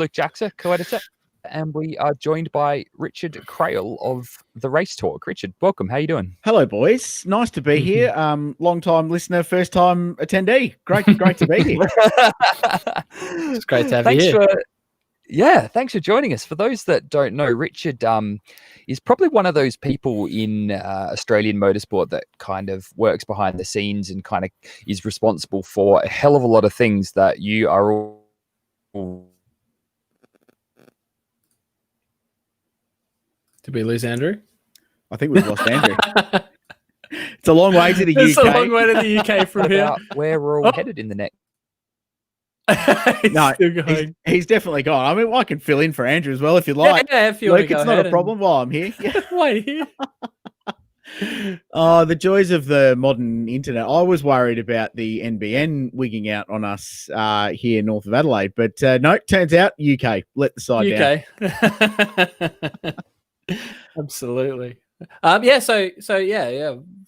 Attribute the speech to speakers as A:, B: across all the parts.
A: Luke Jackson, co-editor, and we are joined by Richard Craill of the Race Talk. Richard, welcome. How you doing?
B: Hello, boys. Nice to be here. Long-time listener, first-time attendee. Great to be here.
C: It's great to have you here.
A: Thanks for joining us. For those that don't know, Richard is probably one of those people in Australian motorsport that kind of works behind the scenes and kind of is responsible for a hell of a lot of things that you are all.
C: Did we lose Andrew?
B: I think we've lost Andrew. It's a long way to the UK.
C: It's a long way to the UK from here.
A: Where we're all headed in the next.
B: No, he's definitely gone. I mean, I can fill in for Andrew as well if you'd like.
C: Yeah, if you want to go
B: it's not a problem while I'm here. Yeah.
C: Wait here.
B: Oh, the joys of the modern internet. I was worried about the NBN wigging out on us here north of Adelaide, but no, turns out UK let the side
C: down. Absolutely. So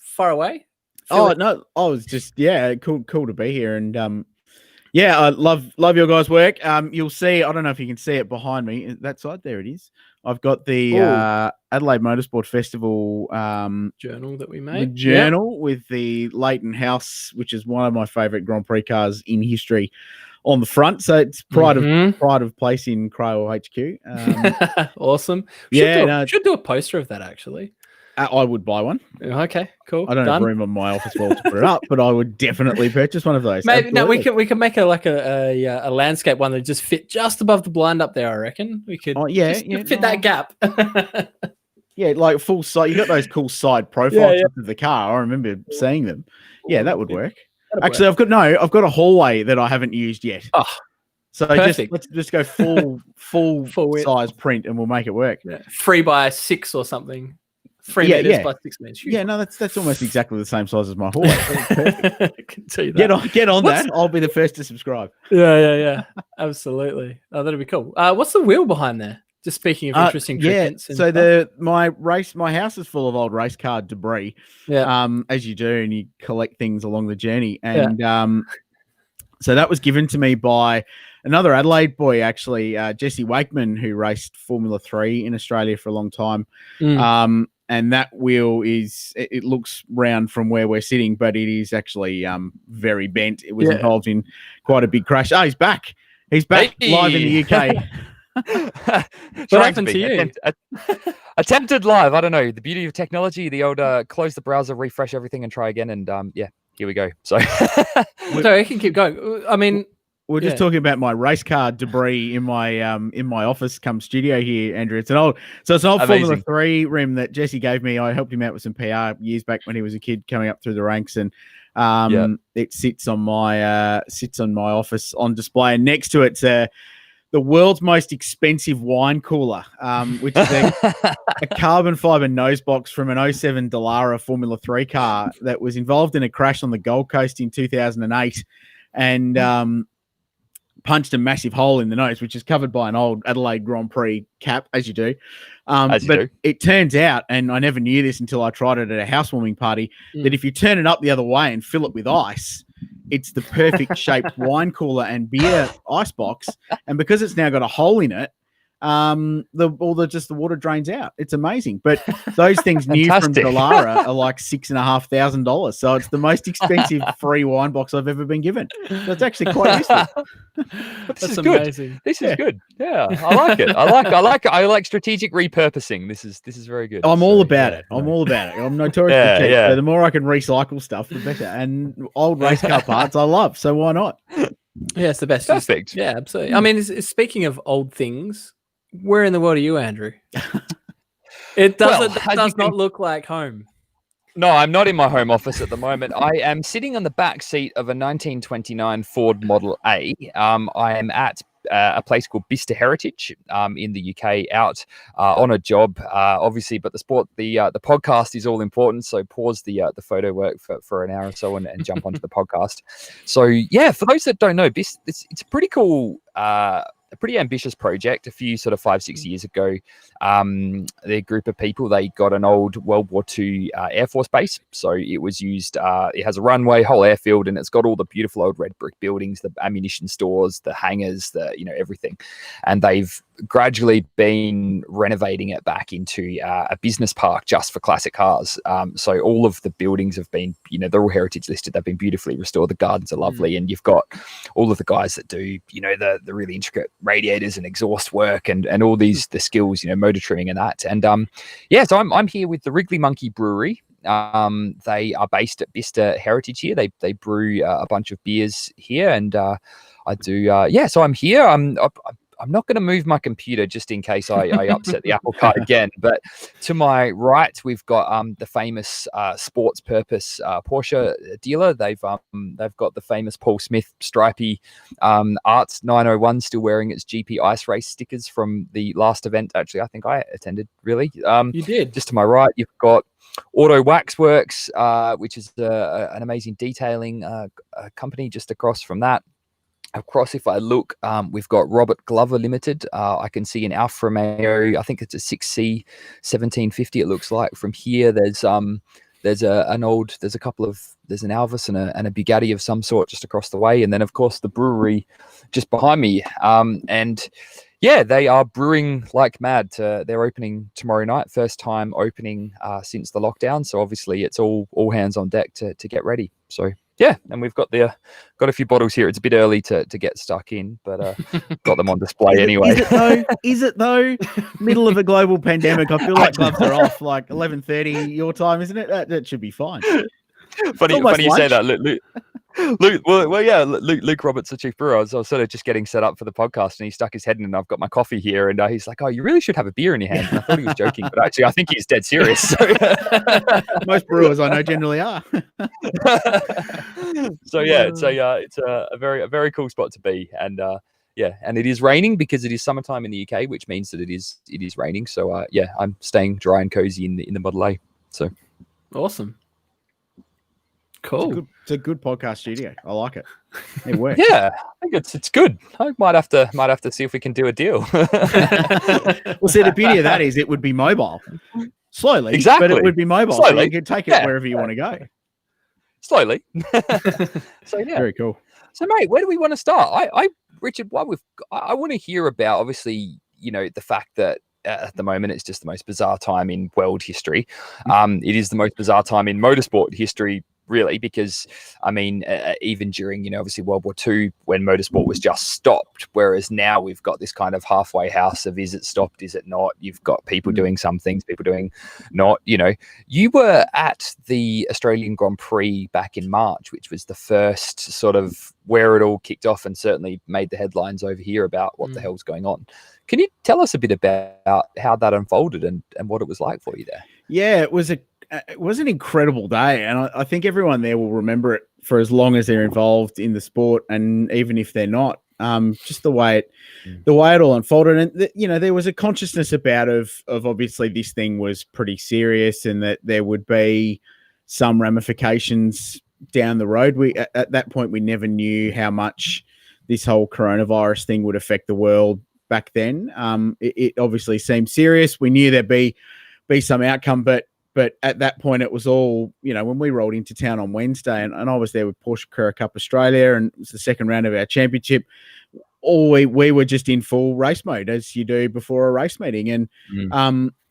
C: far away.
B: No, I was just cool to be here, and I love your guys' work. You'll see. I don't know if you can see it behind me. That side, there it is. I've got the Adelaide Motorsport Festival
C: journal that we made.
B: The journal with the Leighton House, which is one of my favourite Grand Prix cars in history, on the front. So it's pride of place in Craill HQ.
C: Awesome. Should do a poster of that actually.
B: I would buy one.
C: Okay, cool.
B: I don't have room on my office wall to put it up, but I would definitely purchase one of those.
C: Maybe we can make a landscape one that just fit just above the blind up there. I reckon we could. Fit that gap.
B: Yeah, like full side. You got those cool side profiles of the car. I remember seeing them. Yeah, that would work. Actually, I've got a hallway that I haven't used yet.
C: Oh,
B: so let's just go full size print, and we'll make it work.
C: 3x6 or something. 3 meters by 6 meters.
B: Yeah, no, that's almost exactly the same size as my hallway.
C: I can see that.
B: Get on that. I'll be the first to subscribe.
C: Yeah. Absolutely. Oh, that'd be cool. What's the wheel behind there? Just speaking of interesting trinkets.
B: So my house is full of old race car debris. Yeah. As you do, and you collect things along the journey. And so that was given to me by another Adelaide boy, actually, Jesse Wakeman, who raced Formula 3 in Australia for a long time. And that wheel it looks round from where we're sitting, but it is actually very bent. It was involved in quite a big crash. Oh, he's back. He's back live in the UK.
C: What happened to you?
A: Attempted live. I don't know. The beauty of technology, the old close the browser, refresh everything and try again. And here we go. So
C: I can keep going. I mean,
B: we're just talking about my race car debris in my office come studio here, Andrew. It's an old Formula 3 rim that Jesse gave me. I helped him out with some PR years back when he was a kid coming up through the ranks, and it sits on my office on display. And next to it's the world's most expensive wine cooler, which is a carbon fiber nose box from an 07 Dallara Formula 3 car that was involved in a crash on the Gold Coast in 2008, and punched a massive hole in the nose, which is covered by an old Adelaide Grand Prix cap, as you do. It turns out, and I never knew this until I tried it at a housewarming party, that if you turn it up the other way and fill it with ice, it's the perfect shaped wine cooler and beer ice box. And because it's now got a hole in it, the water drains out. It's amazing. But those things new from Dallara are like $6,500. So it's the most expensive free wine box I've ever been given. So it's actually quite useful.
A: That's amazing. This is good. Yeah, I like it. I like strategic repurposing. This is very good.
B: I'm all about it. I'm notoriously cheap. So the more I can recycle stuff, the better. And old race car parts I love. So why not?
C: Yeah, it's the best.
A: Perfect.
C: Yeah, absolutely. I mean, speaking of old things, where in the world are you, Andrew? It does not look like home.
A: No, I'm not in my home office at the moment. I am sitting on the back seat of a 1929 Ford Model A. I am at a place called Bicester Heritage in the UK, out on a job, obviously. But the podcast is all important. So pause the photo work for an hour or so and jump onto the podcast. So yeah, for those that don't know, it's a pretty cool pretty ambitious project. A few sort of 5-6 years ago, the group of people, they got an old World War II Air Force base. So it was used, it has a runway, whole airfield, and it's got all the beautiful old red brick buildings, the ammunition stores, the hangars, everything. And they've gradually been renovating it back into a business park just for classic cars. So all of the buildings have been, they're all heritage listed. They've been beautifully restored. The gardens are lovely. And you've got all of the guys that do, the really intricate radiators and exhaust work and all the skills, motor trimming and that. And so I'm here with the Wrigley Monkey Brewery. They are based at Bicester Heritage here. They brew a bunch of beers here, and I do. So I'm here. I'm not going to move my computer just in case I upset the apple cart again. But to my right, we've got the famous Sports Purpose Porsche dealer. They've got the famous Paul Smith stripy Arts 901 still wearing its GP Ice Race stickers from the last event. Actually, I think I attended. Really,
C: you did.
A: Just to my right, you've got Auto Waxworks, which is an amazing detailing company just across from that. Across, if I look, we've got Robert Glover Limited. I can see an Alfa Romeo. I think it's a 6C 1750. It looks like from here. There's an Alvis and a Bugatti of some sort just across the way, and then of course the brewery just behind me. They are brewing like mad. They're opening tomorrow night, first time opening since the lockdown. So obviously it's all hands on deck to get ready. So. Yeah, and we've got a few bottles here. It's a bit early to get stuck in, but got them on display anyway.
B: Is it though? Middle of a global pandemic. I feel like gloves are off like 11:30 your time, isn't it? That should be fine.
A: Funny you say that, Luke Roberts, the chief brewer. I was sort of just getting set up for the podcast, and he stuck his head in, and I've got my coffee here, and he's like, "Oh, you really should have a beer in your hand." And I thought he was joking, but actually, I think he's dead serious. So.
B: Most brewers I know generally are.
A: So it's a very cool spot to be, and and it is raining because it is summertime in the UK, which means that it is raining. So I'm staying dry and cozy in the Model A. So
C: awesome. Cool.
B: It's a good podcast studio. I like it. It works.
A: Yeah, I think it's good. I might have to see if we can do a deal.
B: Well, see, the beauty of that is it would be mobile. Slowly,
A: exactly.
B: But it would be mobile.
A: Slowly.
B: So you could take it wherever you want to go.
A: Slowly. So yeah.
B: Very cool.
A: So mate, where do we want to start? Richard, I want to hear about, obviously, the fact that at the moment it's just the most bizarre time in world history. It is the most bizarre time in motorsport history, really, because even during obviously World War II, when motorsport was just stopped, whereas now we've got this kind of halfway house of, is it stopped, is it not? You've got people doing some things, people doing not. You were at the Australian Grand Prix back in March, which was the first sort of where it all kicked off, and certainly made the headlines over here about what the hell's going on. Can you tell us a bit about how that unfolded and what it was like for you there?
B: Yeah, it was an incredible day, and I think everyone there will remember it for as long as they're involved in the sport, and even if they're not. Just the way it all unfolded, and there was a consciousness about of obviously this thing was pretty serious, and that there would be some ramifications down the road. At that point we never knew how much this whole coronavirus thing would affect the world back then. It obviously seemed serious. We knew there'd be some outcome, but at that point it was all, when we rolled into town on Wednesday, and I was there with Porsche Carrera Cup Australia, and it was the second round of our championship. We were just in full race mode, as you do before a race meeting, and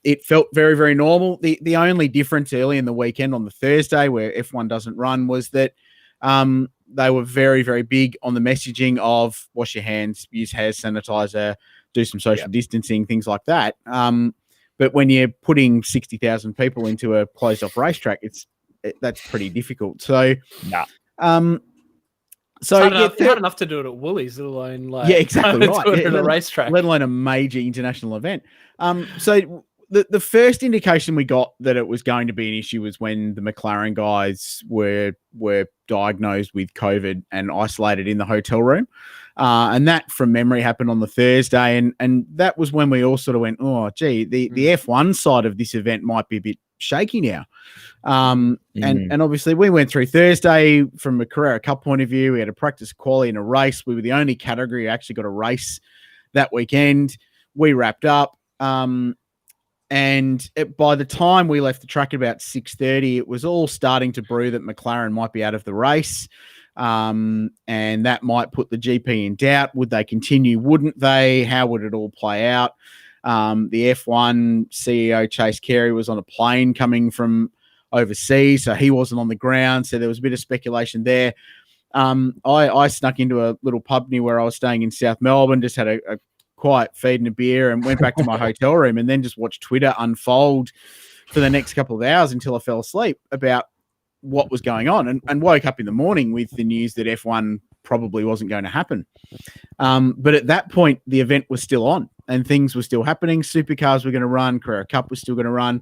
B: it felt very, very normal. The only difference early in the weekend on the Thursday, where F1 doesn't run, was that they were very, very big on the messaging of wash your hands, use hand sanitizer, do some social distancing, things like that. But when you're putting 60,000 people into a closed-off racetrack, that's pretty difficult. So,
C: it's hard enough to do it at Woolies, let alone
B: exactly right.
C: Do it at a racetrack,
B: let alone a major international event. So the first indication we got that it was going to be an issue was when the McLaren guys were diagnosed with COVID and isolated in the hotel room. And that, from memory, happened on the Thursday. And that was when we all sort of went, oh, gee, the F1 side of this event might be a bit shaky now. And obviously we went through Thursday from a Carrera Cup point of view. We had a practice, quali, and a race. We were the only category who actually got a race that weekend. We wrapped up. By the time we left the track at about 6:30, it was all starting to brew that McLaren might be out of the race. And that might put the GP in doubt. Would they continue? Wouldn't they? How would it all play out? The F1 CEO, Chase Carey, was on a plane coming from overseas, so he wasn't on the ground. So there was a bit of speculation there. I snuck into a little pub near where I was staying in South Melbourne, just had a quiet feed and a beer, and went back to my hotel room, and then just watched Twitter unfold for the next couple of hours until I fell asleep about what was going on, and woke up in the morning with the news that F1 probably wasn't going to happen. But at that point, the event was still on and things were still happening. Supercars were going to run. Craill Cup was still going to run.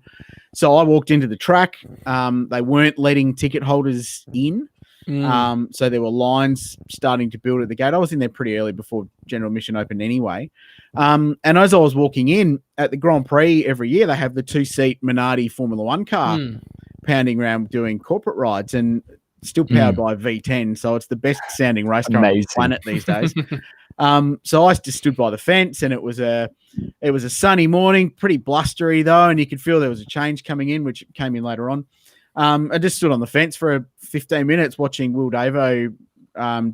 B: So I walked into the track. They weren't letting ticket holders in. So there were lines starting to build at the gate. I was in there pretty early before general admission opened anyway. And as I was walking in at the Grand Prix every year, they have the 2-seat Minardi Formula One car pounding around doing corporate rides, and still powered by V10. So it's the best sounding race car on the planet these days. So I just stood by the fence, and it was a sunny morning, pretty blustery though, and you could feel there was a change coming in, which came in later on. I just stood on the fence for 15 minutes watching Will Davo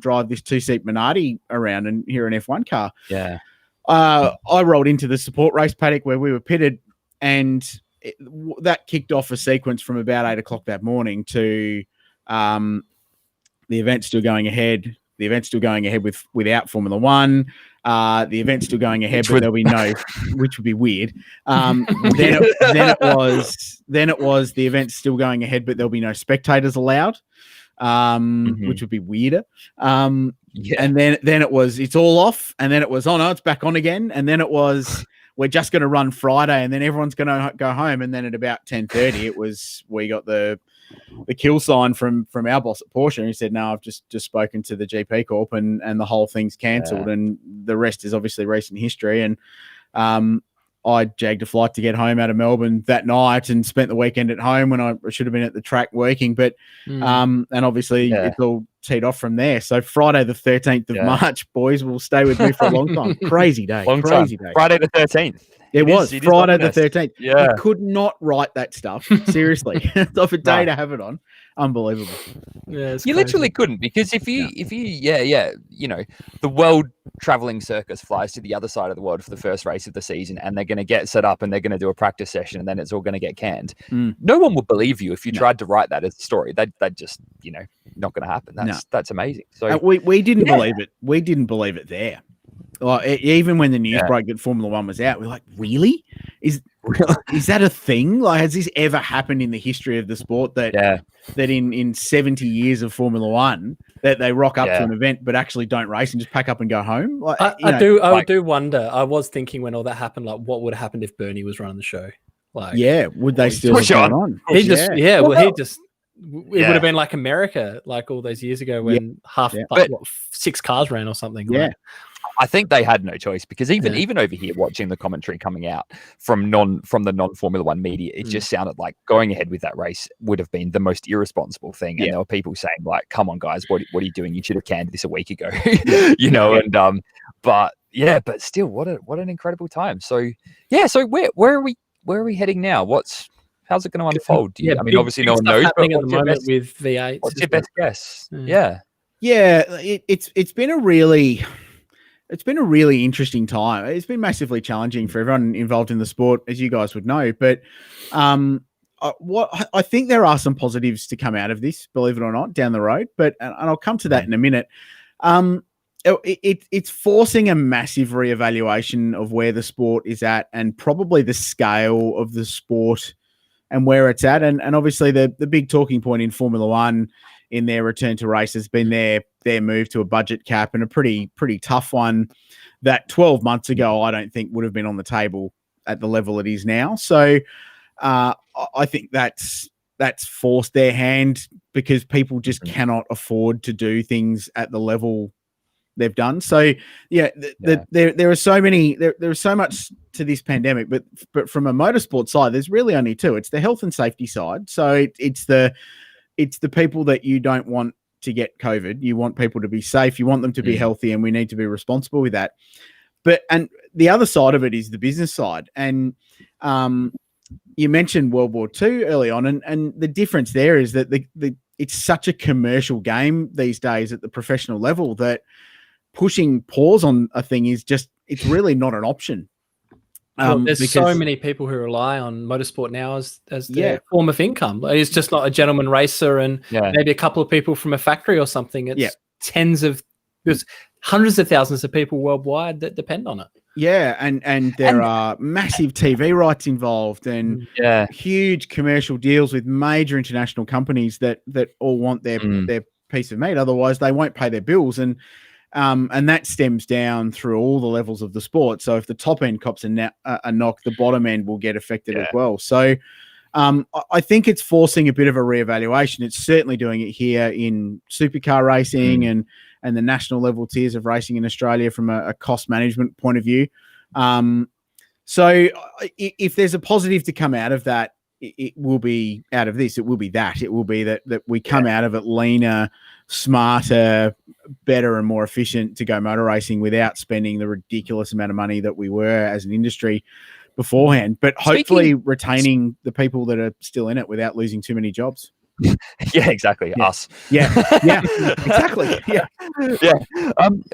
B: drive this 2-seat Minardi around and hear an F1 car.
A: Yeah.
B: I rolled into the support race paddock where we were pitted, and that kicked off a sequence from about 8 o'clock that morning to the event still going ahead. The event's still going ahead without Formula One. The event's still going ahead, but there'll be no, which would be weird. Then it was the event's still going ahead, but there'll be no spectators allowed, which would be weirder. And then it was it's all off, and then it was no, it's back on again, and then it was we're just going to run Friday, and then everyone's going to go home, and then at about 10:30, it was we got the kill sign from our boss at Porsche, and he said, no, I've just spoken to the GP Corp, and the whole thing's cancelled, and the rest is obviously recent history. And I jagged a flight to get home out of Melbourne that night and spent the weekend at home when I should have been at the track working. But and obviously it's all teed off from there. So Friday the 13th of March, boys, will stay with me for a long time. Crazy day. Crazy day.
A: Friday the 13th.
B: It was Friday the 13th.
A: Yeah.
B: I could not write that stuff. Seriously. It's off a day to have it on. Unbelievable.
C: Yeah,
A: you literally couldn't, because if you the world traveling circus flies to the other side of the world for the first race of the season, and they're going to get set up and they're going to do a practice session, and then it's all going to get canned. No one would believe you if you tried to write that as a story. They'd just, not going to happen. That's amazing. So
B: we didn't believe it. We didn't believe it there. Like, even when the news broke that Formula One was out, we're like, really? Is that a thing? Like, has this ever happened in the history of the sport that in 70 years of Formula One that they rock up to an event but actually don't race and just pack up and go home? Like,
C: I do wonder. I was thinking when all that happened, like, what would have happened if Bernie was running the show? Like,
B: would they still have gone on?
C: It would have been like America, like all those years ago when 6 cars ran or something.
B: Yeah.
C: Like.
A: I think they had no choice, because even over here watching the commentary coming out from the non-Formula One media, it just sounded like going ahead with that race would have been the most irresponsible thing. And there were people saying, like, come on guys, what are you doing? You should have canned this a week ago. But still, what an incredible time. So so where are we heading now? How's it going to unfold? Obviously no one knows, but
C: at the moment with V8.
A: What's your best guess?
B: It's been a really interesting time. It's been massively challenging for everyone involved in the sport, as you guys would know. But I think there are some positives to come out of this, believe it or not, down the road. But and I'll come to that in a minute. It's forcing a massive reevaluation of where the sport is at, and probably the scale of the sport and where it's at. And obviously the big talking point in Formula One in their return to race has been their move to a budget cap, and a pretty tough one that 12 months ago I don't think would have been on the table at the level it is now. So I think that's forced their hand, because people just cannot afford to do things at the level they've done. So there are so many, there is so much to this pandemic, but from a motorsport side, there's really only two. It's the health and safety side. So it's the people that you don't want to get COVID. You want people to be safe. You want them to be healthy, and we need to be responsible with that. and the other side of it is the business side. And you mentioned World War II early on, and the difference there is that it's such a commercial game these days at the professional level that pushing pause on a thing it's really not an option.
C: There's so many people who rely on motorsport now as their form of income. It's just not a gentleman racer and maybe a couple of people from a factory or something. It's there's hundreds of thousands of people worldwide that depend on it.
B: Yeah, and there are massive TV rights involved and huge commercial deals with major international companies that all want their piece of meat. Otherwise, they won't pay their bills. And that stems down through all the levels of the sport. So if the top end cops a knock, the bottom end will get affected as well. So I think it's forcing a bit of a reevaluation. It's certainly doing it here in supercar racing and the national level tiers of racing in Australia from a cost management point of view. So if there's a positive to come out of that, it will be out of this. It will be that. It will be that we come out of it leaner, smarter, better and more efficient to go motor racing without spending the ridiculous amount of money that we were as an industry beforehand, but hopefully retaining the people that are still in it without losing too many jobs.
A: Yeah, exactly. Us.
B: Yeah, exactly. Yeah.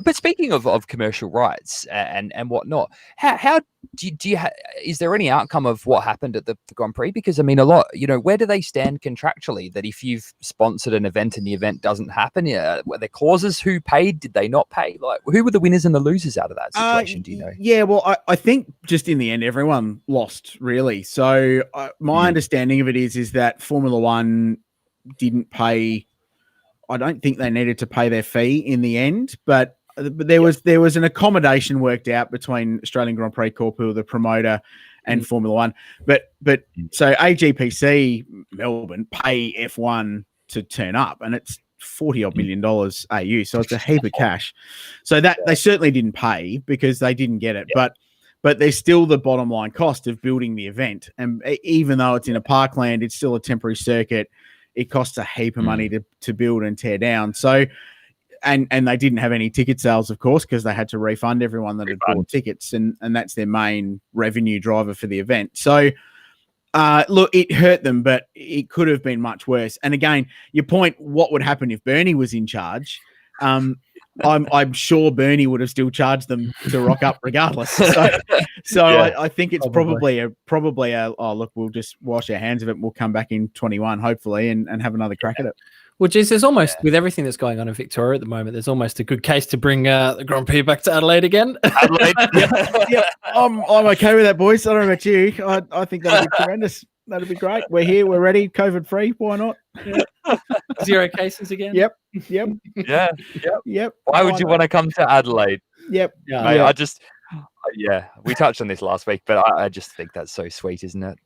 A: But speaking of commercial rights and whatnot, how do you is there any outcome of what happened at the Grand Prix? Because I mean, a lot, where do they stand contractually that if you've sponsored an event and the event doesn't happen, were there clauses? Who paid? Did they not pay? Like, who were the winners and the losers out of that situation? Do you know?
B: Yeah, well, I think just in the end, everyone lost really. So my understanding of it is that Formula One didn't pay. I don't think they needed to pay their fee in the end, but there was an accommodation worked out between Australian Grand Prix Corp, who are the promoter, and Formula One. But so AGPC Melbourne pay F1 to turn up, and it's $40 million AU, so it's a heap of cash. So that they certainly didn't pay because they didn't get it, but there's still the bottom line cost of building the event, and even though it's in a parkland, it's still a temporary circuit. It costs a heap of money to build and tear down. So, and they didn't have any ticket sales, of course, because they had to refund everyone that had bought tickets, and that's their main revenue driver for the event. So, look, it hurt them, but it could have been much worse. And again, your point, what would happen if Bernie was in charge? I'm sure Bernie would have still charged them to rock up regardless. So I think it's probably a look, we'll just wash our hands of it and we'll come back in 21 hopefully and have another crack at it.
C: Well, geez, there's almost with everything that's going on in Victoria at the moment, there's almost a good case to bring the Grand Prix back to Adelaide again.
B: Adelaide, I'm okay with that, boys. I don't know about you. I think that'd be tremendous. That'd be great. We're here. We're ready. COVID free. Why not?
C: Yeah. 0 cases again.
B: Yep.
A: Why would you want to come to Adelaide?
B: Yep.
A: Mate, we touched on this last week, but I just think that's so sweet, isn't it?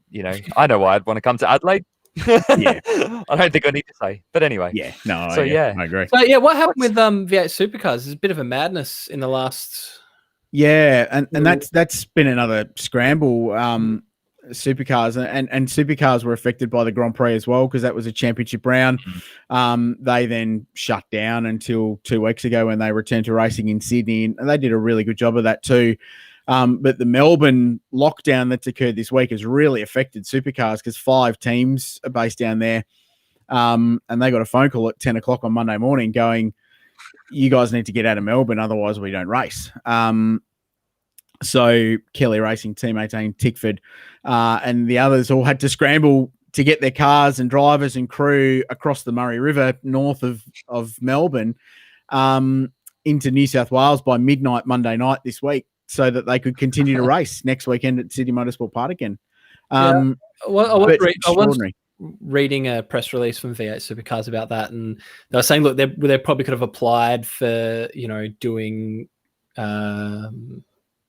A: I know why I'd want to come to Adelaide.
B: Yeah.
A: I don't think I need to say, but anyway.
B: Yeah. No.
A: So I
B: agree.
C: So what happened with V8 Supercars? There's a bit of a madness in the last.
B: Yeah, and that's been another scramble. Supercars and Supercars were affected by the Grand Prix as well because that was a championship round. They then shut down until 2 weeks ago when they returned to racing in Sydney, and they did a really good job of that too. But the Melbourne lockdown that's occurred this week has really affected Supercars because 5 teams are based down there, and they got a phone call at 10 o'clock on Monday morning going, "You guys need to get out of Melbourne, otherwise we don't race." So Kelly Racing, Team 18, Tickford, and the others all had to scramble to get their cars and drivers and crew across the Murray River north of Melbourne into New South Wales by midnight Monday night this week so that they could continue to race next weekend at Sydney Motorsport Park again.
C: I was reading a press release from V8 Supercars about that, and they were saying, look, they probably could have applied for, doing...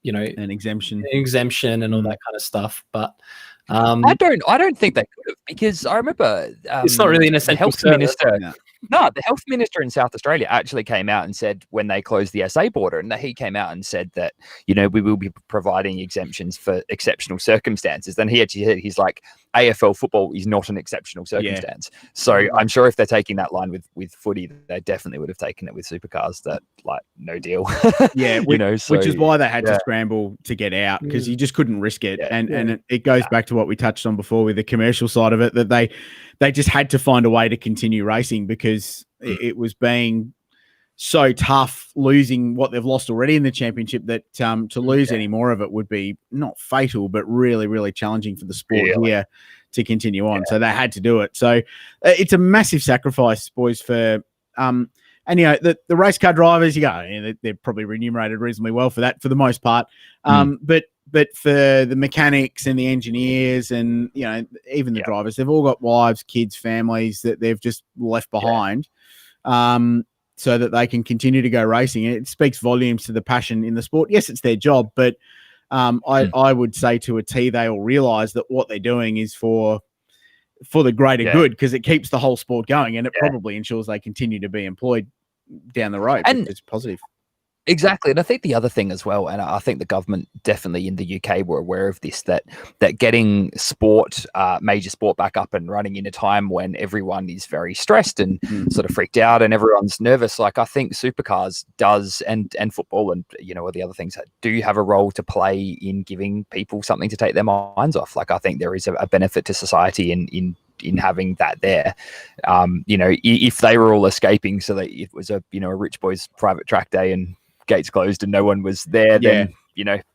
B: an exemption
C: and all that kind of stuff, but
A: I don't think they could have, because I remember
C: it's not really an essential service.
A: The health minister in South Australia actually came out and said when they closed the SA border, and that he came out and said that we will be providing exemptions for exceptional circumstances. Then he's like, AFL football is not an exceptional circumstance. So I'm sure if they're taking that line with footy, they definitely would have taken it with supercars. That like no deal.
B: Which is why they had to scramble to get out, because you just couldn't risk it. And it goes back to what we touched on before with the commercial side of it, that they just had to find a way to continue racing, because it was being so tough losing what they've lost already in the championship, that to lose any more of it would be not fatal, but really, really challenging for the sport here to continue on. So they had to do it. So it's a massive sacrifice, boys, for and the race car drivers, they're probably remunerated reasonably well for that for the most part. But for the mechanics and the engineers and even the drivers, they've all got wives, kids, families that they've just left behind. So that they can continue to go racing. It speaks volumes to the passion in the sport. Yes, it's their job, but I would say to a T, they all realise that what they're doing is for the greater good, because it keeps the whole sport going, and it probably ensures they continue to be employed down the road, which is positive.
A: Exactly. And I think the other thing as well, and I think the government definitely in the UK were aware of this, that getting sport, major sport back up and running in a time when everyone is very stressed and sort of freaked out and everyone's nervous. Like I think supercars does, and football and, all the other things that do have a role to play in giving people something to take their minds off. Like I think there is a benefit to society in having that there. If they were all escaping so that it was a rich boy's private track day and gates closed and no one was there, then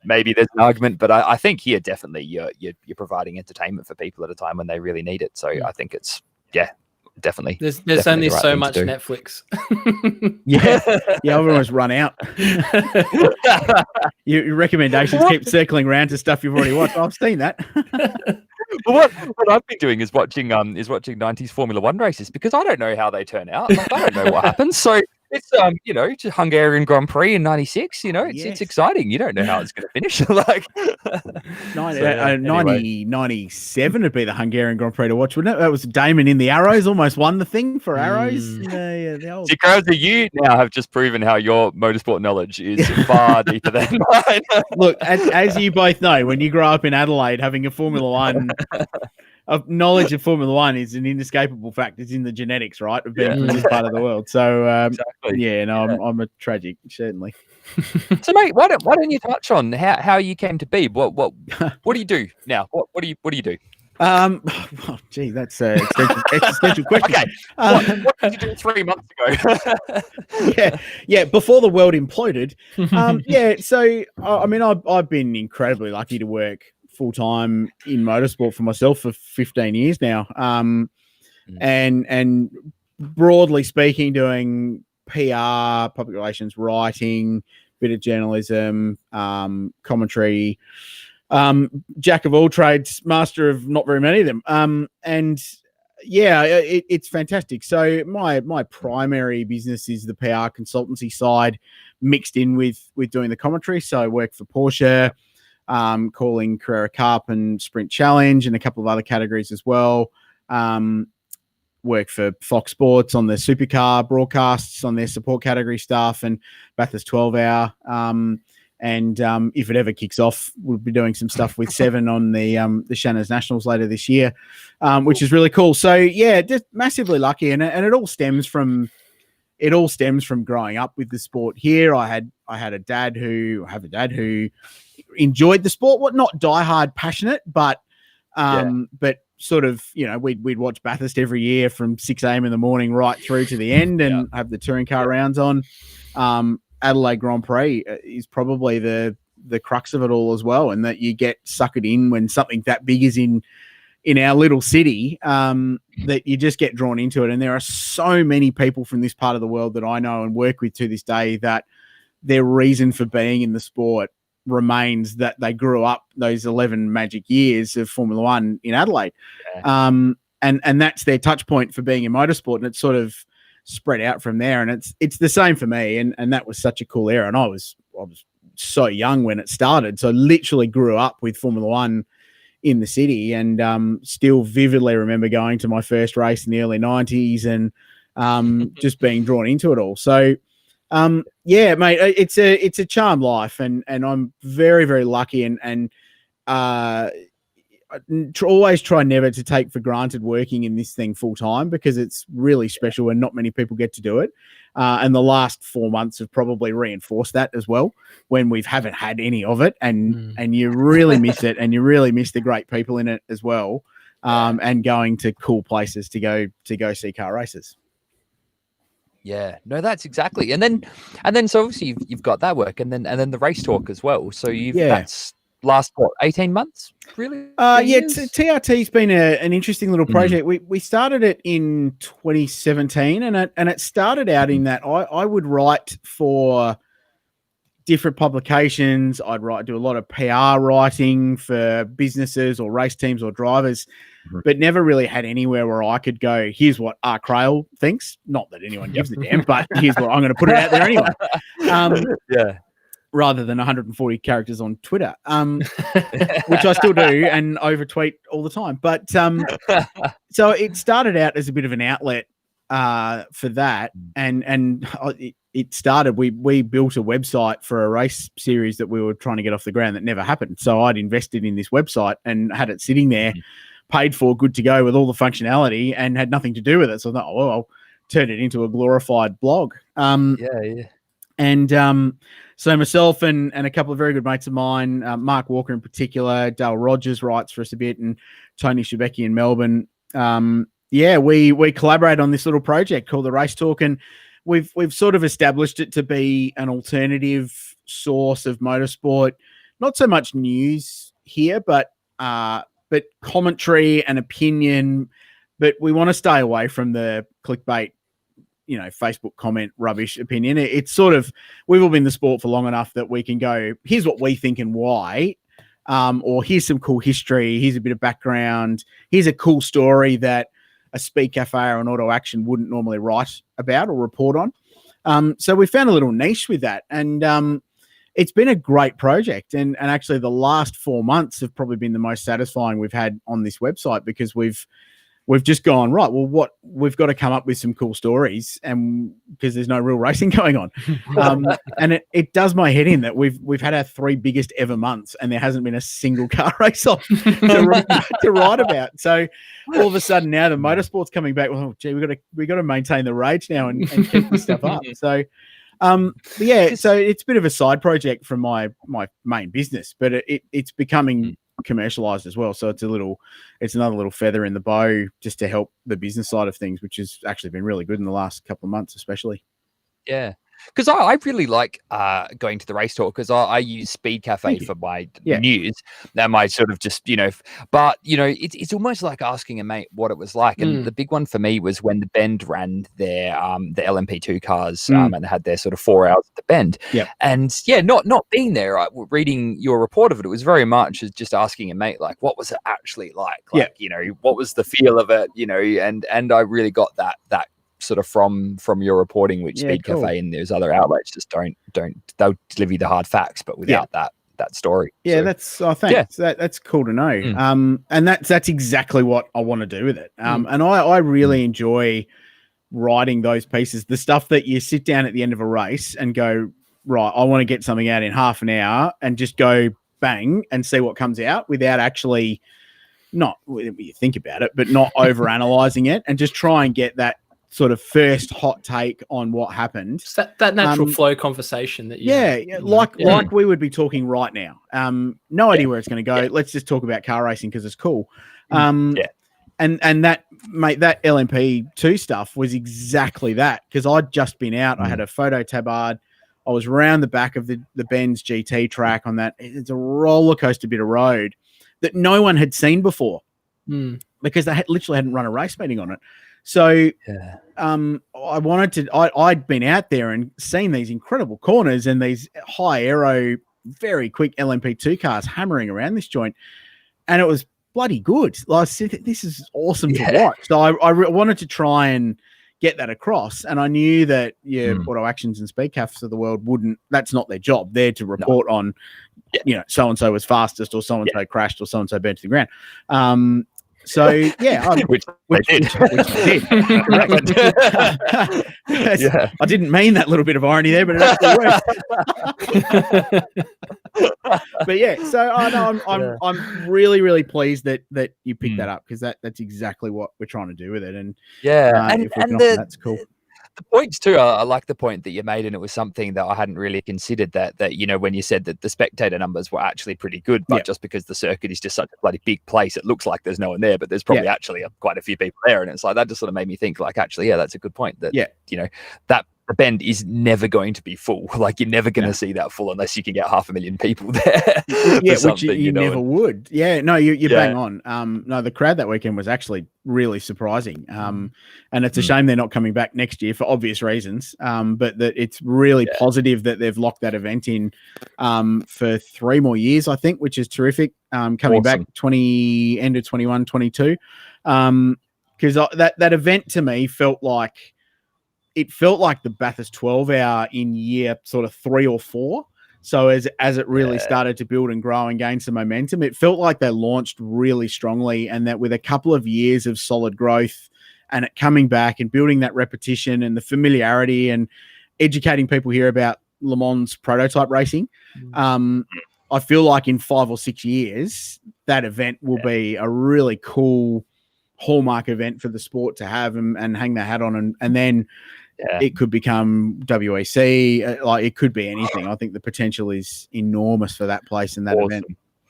A: maybe there's an argument. But I think here definitely you're providing entertainment for people at a time when they really need it. So I think it's definitely.
C: There's
A: definitely
C: only the right so much Netflix.
B: Everyone's run out. Your recommendations keep circling around to stuff you've already watched. I've seen that.
A: Well, what I've been doing is watching 90s Formula One races, because I don't know how they turn out. Like, I don't know what happens. So it's just Hungarian Grand Prix in '96. It's exciting. You don't know how it's going to finish.
B: 97 would be the Hungarian Grand Prix to watch, wouldn't it? That was Damon in the Arrows, almost won the thing for Arrows. The old...
A: See, Craill, you now have just proven how your motorsport knowledge is far deeper than mine.
B: Look, as you both know, when you grow up in Adelaide, having a Formula One of knowledge of Formula One is an inescapable fact. It's in the genetics, right, of being from this part of the world. So, I'm a tragic, certainly.
A: So, mate, why don't you touch on how you came to be? What do you do now? What do you do?
B: That's an existential question.
A: Okay, what did you do 3 months ago?
B: Before the world imploded. So I mean, I've been incredibly lucky to work full-time in motorsport for myself for 15 years now. And broadly speaking, doing PR, public relations, writing, bit of journalism, commentary, jack of all trades, master of not very many of them. It's fantastic. So my primary business is the PR consultancy side, mixed in with doing the commentary. So I work for Porsche, calling Carrera Cup and Sprint Challenge and a couple of other categories as well. Work for Fox Sports on their supercar broadcasts on their support category stuff, and Bathurst 12 Hour. And if it ever kicks off, we'll be doing some stuff with Seven on the Shannon's Nationals later this year, which is really cool. So just massively lucky, and it all stems from growing up with the sport here. I have a dad who enjoyed the sport, not diehard passionate, but sort of, we'd watch Bathurst every year from 6 a.m. in the morning right through to the end, and have the touring car rounds on. Adelaide Grand Prix is probably the crux of it all as well, and that you get suckered in when something that big is in our little city, that you just get drawn into it. And there are so many people from this part of the world that I know and work with to this day that their reason for being in the sport remains that they grew up those 11 magic years of Formula One in Adelaide. And that's their touch point for being in motorsport, and it's sort of spread out from there. And it's the same for me, and that was such a cool era. And I was so young when it started, so I literally grew up with Formula One in the city, and still vividly remember going to my first race in the early 90s and just being drawn into it all. So mate, it's a charmed life, and I'm very, very lucky, and always try never to take for granted working in this thing full time, because it's really special and not many people get to do it. And the last 4 months have probably reinforced that as well, when we haven't had any of it, and you really miss it, and you really miss the great people in it as well, and going to cool places to go see car races.
A: Yeah, no, that's exactly. And then so obviously you've got that work, and then the race talk as well. So that's last 18 months, really?
B: TRT's been an interesting little project. We started it in 2017, and it started out in that I would write for different publications. I'd do a lot of PR writing for businesses or race teams or drivers, but never really had anywhere where I could go, here's what our Craill thinks. Not that anyone gives a damn, but here's what I'm going to put it out there anyway. Rather than 140 characters on Twitter, which I still do and overtweet all the time. But so it started out as a bit of an outlet for that, and it started. We built a website for a race series that we were trying to get off the ground that never happened. So I'd invested in this website and had it sitting there, paid for, good to go with all the functionality, and had nothing to do with it. So I thought, I'll turn it into a glorified blog. And so myself and a couple of very good mates of mine, Mark Walker in particular, Dale Rogers writes for us a bit, and Tony Shebeki in Melbourne. We collaborate on this little project called the Race Talk, and we've sort of established it to be an alternative source of motorsport. Not so much news here, but commentary and opinion. But we want to stay away from the clickbait, Facebook comment rubbish opinion. It's sort of, we've all been in the sport for long enough that we can go, here's what we think and why, or here's some cool history, here's a bit of background, here's a cool story that a Speed Cafe or an Auto Action wouldn't normally write about or report on. So we found a little niche with that, and it's been a great project. And actually the last 4 months have probably been the most satisfying we've had on this website, because we've just gone, right, well, what we've got to come up with some cool stories, and because there's no real racing going on. And it does my head in that we've had our 3 biggest ever months, and there hasn't been a single car race on to write about. So all of a sudden now the motorsport's coming back. Well, gee, we got to maintain the rage now and keep this stuff up. So so it's a bit of a side project from my main business, but it's becoming commercialized as well, so it's another little feather in the bow just to help the business side of things, which has actually been really good in the last couple of months, especially.
A: Because I really like going to the Race Talk, because I use Speed Cafe for my news. That might sort of just, but, it's almost like asking a mate what it was like. And the big one for me was when the Bend ran their the LMP2 cars and they had their sort of 4 hours at the Bend. And not being there, reading your report of it, it was very much as just asking a mate, like, what was it actually like? What was the feel of it? And I really got that sort of from your reporting, which Speed Cafe and those other outlets just don't they'll deliver you the hard facts, but without that story.
B: That's that's cool to know. And that's exactly what I want to do with it. And I really enjoy writing those pieces, the stuff that you sit down at the end of a race and go, right, I want to get something out in half an hour, and just go bang and see what comes out without actually, not you think about it, but not over analyzing it, and just try and get that sort of first hot take on what happened.
C: Just that natural flow conversation that
B: like we would be talking right now. No idea where it's going to go. Let's just talk about car racing because it's cool. And that, mate, that LMP2 stuff was exactly that, because I'd just been out. I had a photo tabard. I was around the back of the Benz GT track on that. It's a roller coaster bit of road that no one had seen before because they literally hadn't run a race meeting on it. So I wanted to, I'd been out there and seen these incredible corners and these high aero, very quick LMP2 cars hammering around this joint. And it was bloody good. Like, I said, this is awesome to watch. So I wanted to try and get that across. And I knew that Auto Actions and Speed Cafes of the world wouldn't, that's not their job. They're to report on, so-and-so was fastest, or so-and-so crashed, or so-and-so burnt to the ground. So yeah,
A: which they did.
B: Correct. I didn't mean that little bit of irony there, but it actually worked. But yeah, so I'm really, really pleased that you picked that up, because that's exactly what we're trying to do with it. And that's cool.
A: The points too, I like the point that you made, and it was something that I hadn't really considered, that when you said that the spectator numbers were actually pretty good, but just because the circuit is just such a bloody big place, it looks like there's no one there, but there's probably actually quite a few people there, and it's like that just sort of made me think, like, actually, that's a good point, that that the bend is never going to be full. Like, you're never going to see that full unless you can get 500,000 people there.
B: Which you never would. Yeah, no, you're bang on. No, the crowd that weekend was actually really surprising. And it's a shame they're not coming back next year for obvious reasons. But that it's really positive that they've locked that event in for 3 more years, I think, which is terrific. Coming back end of 21, 22. Because that event to me felt like the Bathurst 12 hour in year sort of 3 or 4. So as it really started to build and grow and gain some momentum, it felt like they launched really strongly, and that with a couple of years of solid growth and it coming back and building that repetition and the familiarity and educating people here about Le Mans prototype racing, I feel like in 5 or 6 years, that event will be a really cool hallmark event for the sport to have and hang their hat on, and then it could become WEC. Like, it could be anything. I think the potential is enormous for that place and that event.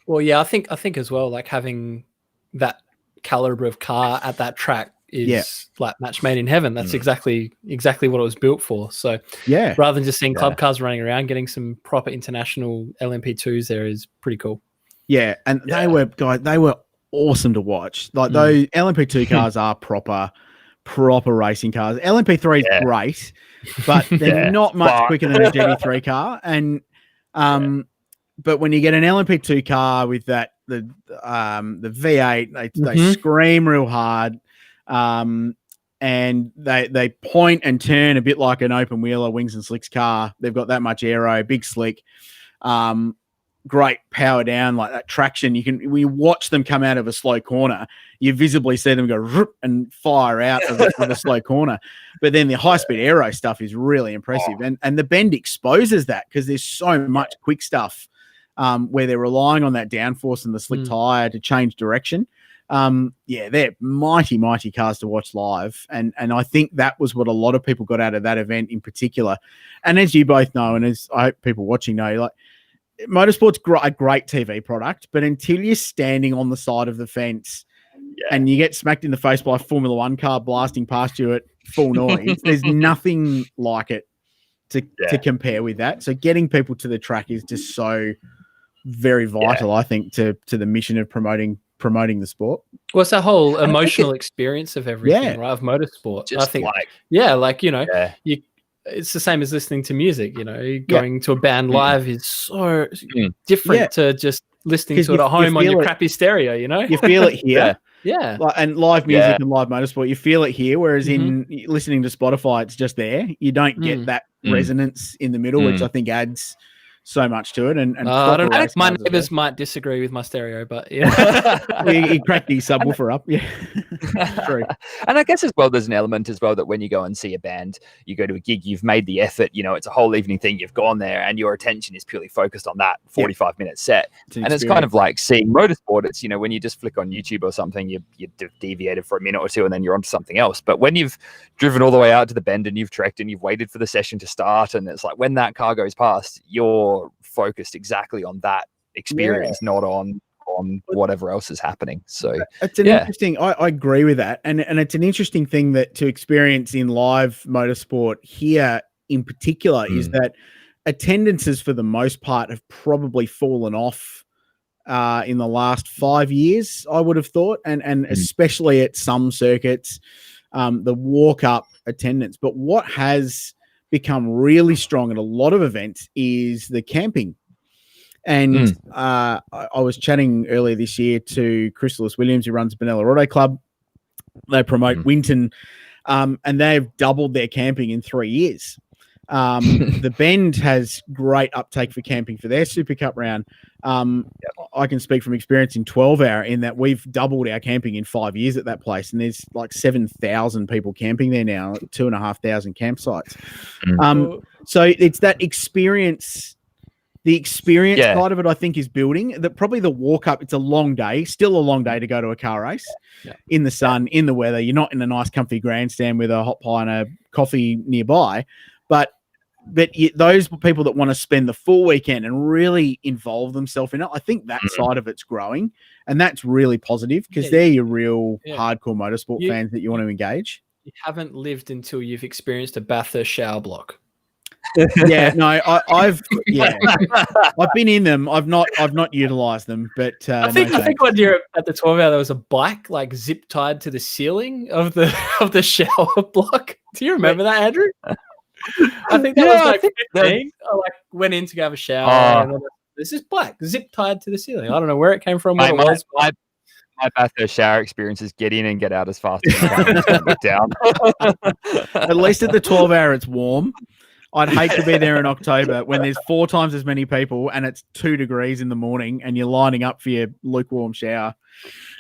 C: Well, yeah, I think as well, like, having that caliber of car at that track is like match made in heaven. That's exactly what it was built for. So rather than just seeing club cars running around, getting some proper international LMP2s there is pretty cool.
B: Yeah, and they were awesome to watch. Like, those LMP2 cars are proper racing cars. LMP3 is great, but they're not much quicker than a GT3 car. And but when you get an LMP2 car with the V8, they scream real hard, and they point and turn a bit like an open wheeler wings and slicks car. They've got that much aero, big slick, great power down, like that traction. When you watch them come out of a slow corner, you visibly see them go and fire out of a slow corner. But then the high-speed aero stuff is really impressive. And the bend exposes that, because there's so much quick stuff where they're relying on that downforce and the slick tire to change direction. They're mighty, mighty cars to watch live. And I think that was what a lot of people got out of that event in particular. And as you both know, and as I hope people watching know, like, motorsport's a great TV product, but until you're standing on the side of the fence and you get smacked in the face by a Formula One car blasting past you at full noise, there's nothing like it to compare with that. So getting people to the track is just so very vital, I think, to the mission of promoting the sport.
C: Well, it's that whole emotional experience of everything, right? Of motorsport.
A: Just, I think,
C: it's the same as listening to music. Going to a band live is so different to just listening to it at home on your crappy stereo.
B: You feel it here. And live music and live motorsport, you feel it here, whereas in listening to Spotify, it's just there. You don't get that resonance in the middle, which I think adds so much to it. And
C: I don't know. My neighbors might disagree with my stereo, but
B: he cracked his subwoofer up. Yeah, true.
A: And I guess as well, there's an element as well that when you go and see a band, you go to a gig, you've made the effort. It's a whole evening thing. You've gone there, and your attention is purely focused on that 45-minute set. It's kind of like seeing motorsport. It's when you just flick on YouTube or something, you deviated for a minute or two, and then you're onto something else. But when you've driven all the way out to the bend and you've trekked and you've waited for the session to start, and it's like when that car goes past, you're focused exactly on that experience, not on whatever else is happening. So
B: it's an interesting, I agree with that. And it's an interesting thing that to experience in live motorsport here in particular is that attendances for the most part have probably fallen off in the last 5 years, I would have thought. And especially at some circuits, the walk up attendance. But what has become really strong at a lot of events is the camping. And I was chatting earlier this year to Chris Williams, who runs Benalla Auto Club. They promote Winton, and they've doubled their camping in 3 years. The Bend has great uptake for camping for their Super Cup round. I can speak from experience in 12 Hour in that we've doubled our camping in 5 years at that place, and there's like 7,000 people camping there now, 2,500 campsites. So it's that experience. The experience side of it, I think, is building. Probably the walk up, it's a long day, still a long day to go to a car race in the sun, in the weather. You're not in a nice, comfy grandstand with a hot pie and a coffee nearby. But those people that want to spend the full weekend and really involve themselves in it, I think that side of it's growing. And that's really positive because they're your real hardcore motorsport fans that you want to engage.
C: You haven't lived until you've experienced a Bathurst shower block.
B: I've been in them. I've not utilized them, but
C: I think when you're at the 12 Hour, there was a bike like zip tied to the ceiling of the shower block. Do you remember that, Andrew? I think that was like 15. I went in to go have a shower. And this is black, zip tied to the ceiling. I don't know where it came from.
A: My Bathurst shower experience is get in and get out as fast as you can. Down.
B: At least at the 12 Hour, it's warm. I'd hate to be there in October when there's 4 times as many people and it's 2 degrees in the morning and you're lining up for your lukewarm shower.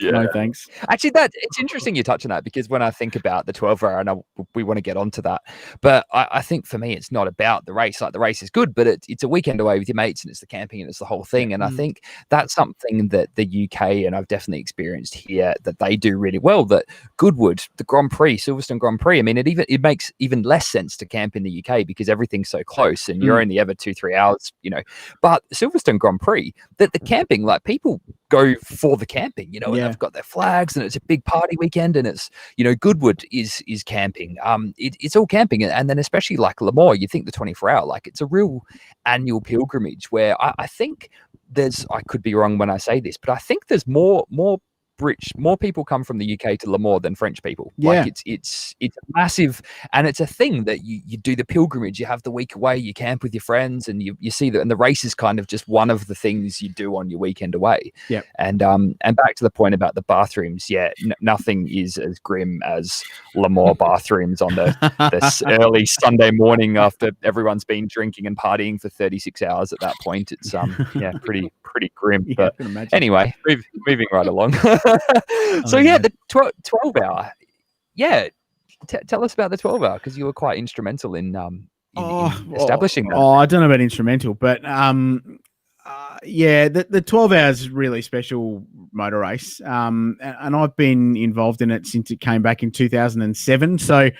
B: No thanks.
A: Actually, it's interesting you touch on that because when I think about the 12 Hour, and we want to get onto that, but I think for me, it's not about the race. Like the race is good, but it's a weekend away with your mates and it's the camping and it's the whole thing. And I think that's something that the UK, and I've definitely experienced here, that they do really well. That Goodwood, the Grand Prix, Silverstone Grand Prix, I mean, it makes even less sense to camp in the UK because everything's so close and you're only ever 2-3 hours, But Silverstone Grand Prix, the camping, like people go for the camping, and they've got their flags and it's a big party weekend and it's, Goodwood is camping. It's all camping. And then especially like Lemoore, you think the 24 Hour, like it's a real annual pilgrimage where I think I could be wrong when I say this, but I think there's more people come from the UK to Lemoore than French people. Like it's massive, and it's a thing that you do the pilgrimage. You have the week away, you camp with your friends, and you see that. And the race is kind of just one of the things you do on your weekend away.
B: Yeah.
A: And back to the point about the bathrooms. Nothing is as grim as Lemoore bathrooms on the early Sunday morning after everyone's been drinking and partying for 36 hours. At that point, it's pretty grim. But anyway, moving right along. The 12 Hour. Tell us about the 12 Hour because you were quite instrumental in establishing that.
B: I don't know about instrumental, but the 12 Hour is really special motor race, and I've been involved in it since it came back in 2007. So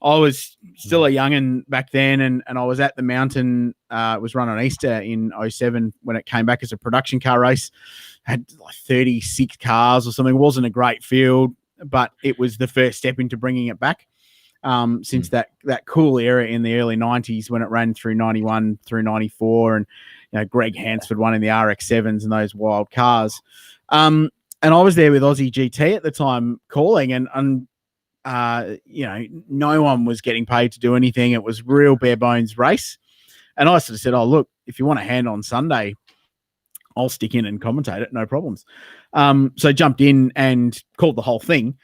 B: I was still a young'un back then, and I was at the mountain. It was run on Easter in 2007 when it came back as a production car race. Had like 36 cars or something. It wasn't a great field, but it was the first step into bringing it back since that cool era in the early 90s when it ran through 91 through 94. And Greg Hansford won in the RX-7s and those wild cars. And I was there with Aussie GT at the time calling, and no one was getting paid to do anything. It was real bare bones race. And I sort of said, look, if you want a hand on Sunday, I'll stick in and commentate it, no problems. So I jumped in and called the whole thing,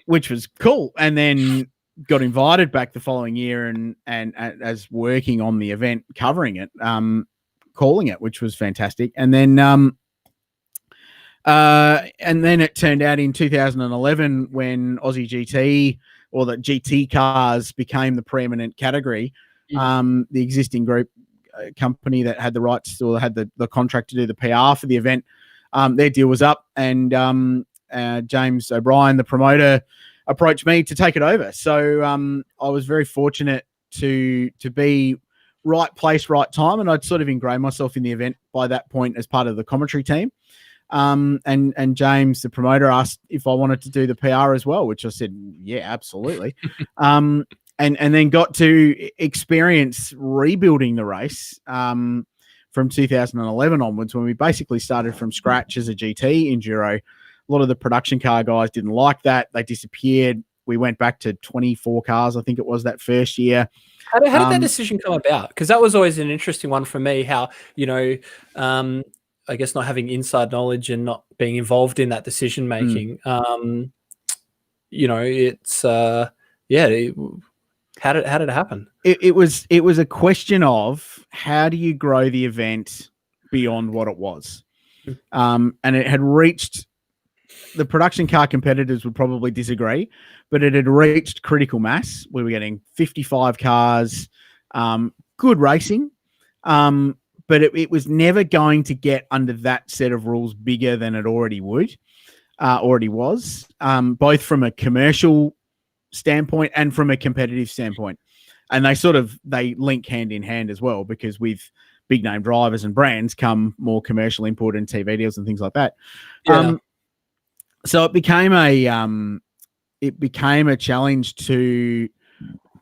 B: which was cool. And then got invited back the following year and as working on the event, covering it, calling it, which was fantastic. And then it turned out in 2011 when Aussie GT or the GT cars became the preeminent category, the existing group company that had the rights or had the contract to do the PR for the event, their deal was up, and James O'Brien, the promoter, approached me to take it over. So I was very fortunate to be right place, right time, and I'd sort of ingrained myself in the event by that point as part of the commentary team. And James, the promoter, asked if I wanted to do the PR as well, which I said, yeah, absolutely. And then got to experience rebuilding the race from 2011 onwards, when we basically started from scratch as a GT enduro. A lot of the production car guys didn't like that. They disappeared. We went back to 24 cars, I think it was, that first year.
C: How did that decision come about? Because that was always an interesting one for me, how, I guess not having inside knowledge and not being involved in that decision making. How did it happen?
B: it was a question of how do you grow the event beyond what it was, and it had reached. The production car competitors would probably disagree, but it had reached critical mass. We were getting 55 cars, good racing, but it was never going to get under that set of rules bigger than it already was, both from a commercial standpoint and from a competitive standpoint. And they link hand in hand as well, because with big name drivers and brands come more commercial input and TV deals and things like that. Yeah. So it became a challenge to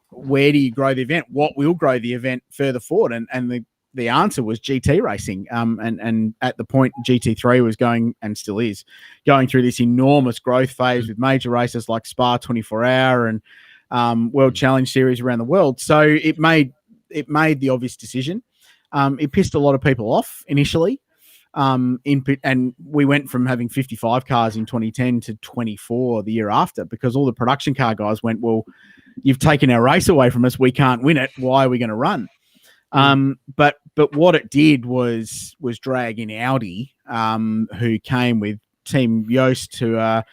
B: where do you grow the event? What will grow the event further forward? And the answer was GT racing. And at the point GT3 was going, and still is, going through this enormous growth phase with major races like Spa 24 Hour and World Challenge Series around the world. So it made the obvious decision. It pissed a lot of people off initially. And we went from having 55 cars in 2010 to 24 the year after, because all the production car guys went, well, you've taken our race away from us. We can't win it. Why are we going to run? But what it did was drag in Audi, who came with Team Yost, to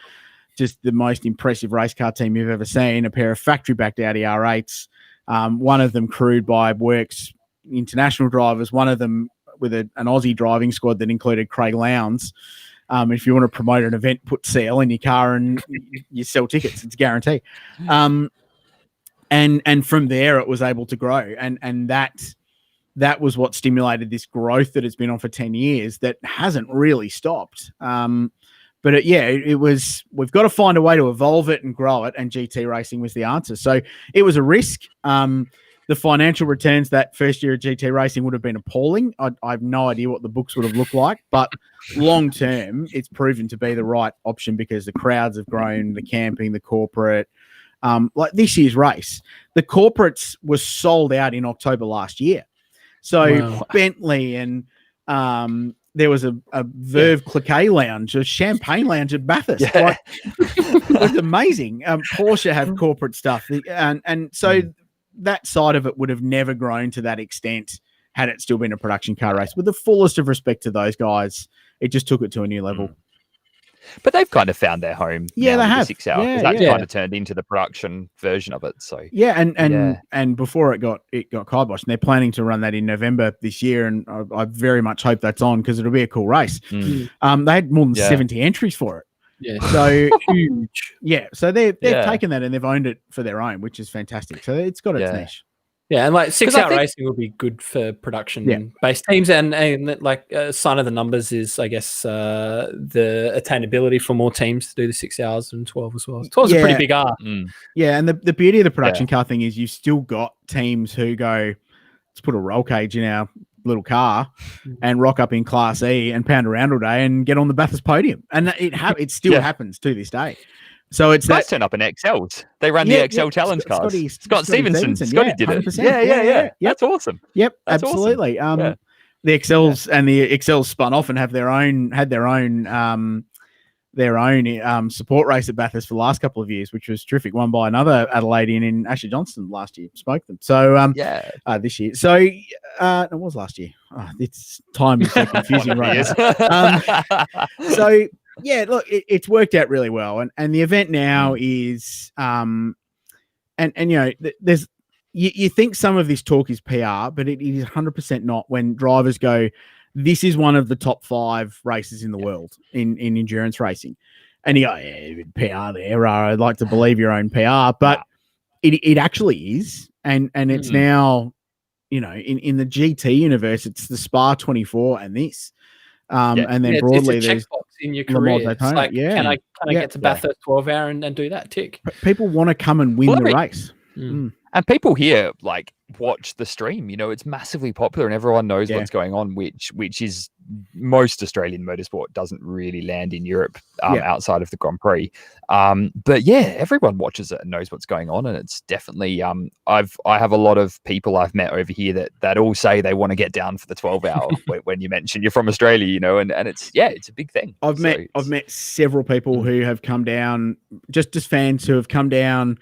B: just the most impressive race car team you've ever seen, a pair of factory-backed Audi R8s, one of them crewed by Works international drivers, one of them with an Aussie driving squad that included Craill. If you want to promote an event, put CL in your car and you sell tickets. It's a guarantee. And from there, it was able to grow. And that was what stimulated this growth that has been on for 10 years that hasn't really stopped. But it was, we've got to find a way to evolve it and grow it. And GT racing was the answer. So it was a risk. The financial returns that first year of GT racing would have been appalling. I have no idea what the books would have looked like, but long term, it's proven to be the right option because the crowds have grown, the camping, the corporate. Like this year's race, the corporates were sold out in October last year. So Bentley and there was a Verve Cliquet lounge, a champagne lounge at Bathurst. Yeah. It was amazing. Porsche have corporate stuff, and so. That side of it would have never grown to that extent had it still been a production car race. With the fullest of respect to those guys, it just took it to a new level.
A: But they've kind of found their home.
B: Yeah, they have.
A: 6 hours. That's kind of turned into the production version of it. So
B: and before it got kiboshed, and they're planning to run that in November this year, and I very much hope that's on because it'll be a cool race. They had more than 70 entries for it.
C: Yeah.
B: So huge. Yeah. So they've taken that and they've owned it for their own, which is fantastic. So it's got its niche.
C: Yeah, and like 6 hour racing will be good for production based teams, and like a sign of the numbers is, I guess, the attainability for more teams to do the 6 hours and 12 as well. 12 is a pretty big R.
B: Yeah, and the beauty of the production car thing is you've still got teams who go, let's put a roll cage in our little car and rock up in Class E and pound around all day and get on the Bathurst podium, and it still happens to this day. So it's
A: guys turn up in XLs. They ran the XL challenge cars. Scott Stevenson. Scotty did it. Yeah. That's awesome.
B: Yep, that's absolutely. Awesome. The XLs and the XLs spun off and had their own support race at Bathurst for the last couple of years, which was terrific. Won by another Adelaidean in Ashley Johnston last year. Smoked them. So this year. So it was last year. This time is so confusing right now. So yeah, look, it's worked out really well, and the event now is and you know, there's you think some of this talk is PR, but it is 100% not. When drivers go, this is one of the top 5 races in the world in endurance racing. And you go, PR there. I'd like to believe your own PR, but it actually is. And it's now, you know, in the GT universe, it's the Spa 24 and this. And then broadly,
C: it's a checkbox in your career. It's like, can I get to Bathurst 12 hour and do that tick?
B: People want to come and win the race.
A: And people here like watch the stream. You know, it's massively popular and everyone knows what's going on, which is most Australian motorsport doesn't really land in Europe outside of the Grand Prix. But yeah, everyone watches it and knows what's going on, and it's definitely I have a lot of people I've met over here that all say they want to get down for the 12 hour when you mention you're from Australia, you know, and it's it's a big thing.
B: I've met several people who have come down, just fans who have come down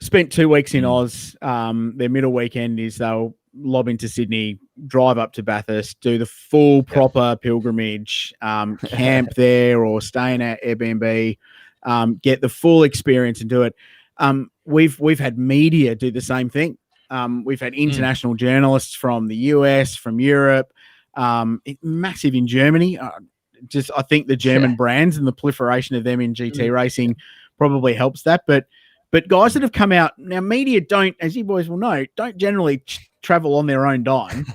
B: spent 2 weeks in Oz. Their middle weekend is they'll lob into Sydney, drive up to Bathurst, do the full proper pilgrimage, camp there or stay in our Airbnb, get the full experience and do it. We've had media do the same thing. We've had international journalists from the US, from Europe, massive in Germany. I think the German brands and the proliferation of them in GT racing probably helps that. But guys that have come out now, media don't, as you boys will know, don't generally travel on their own dime.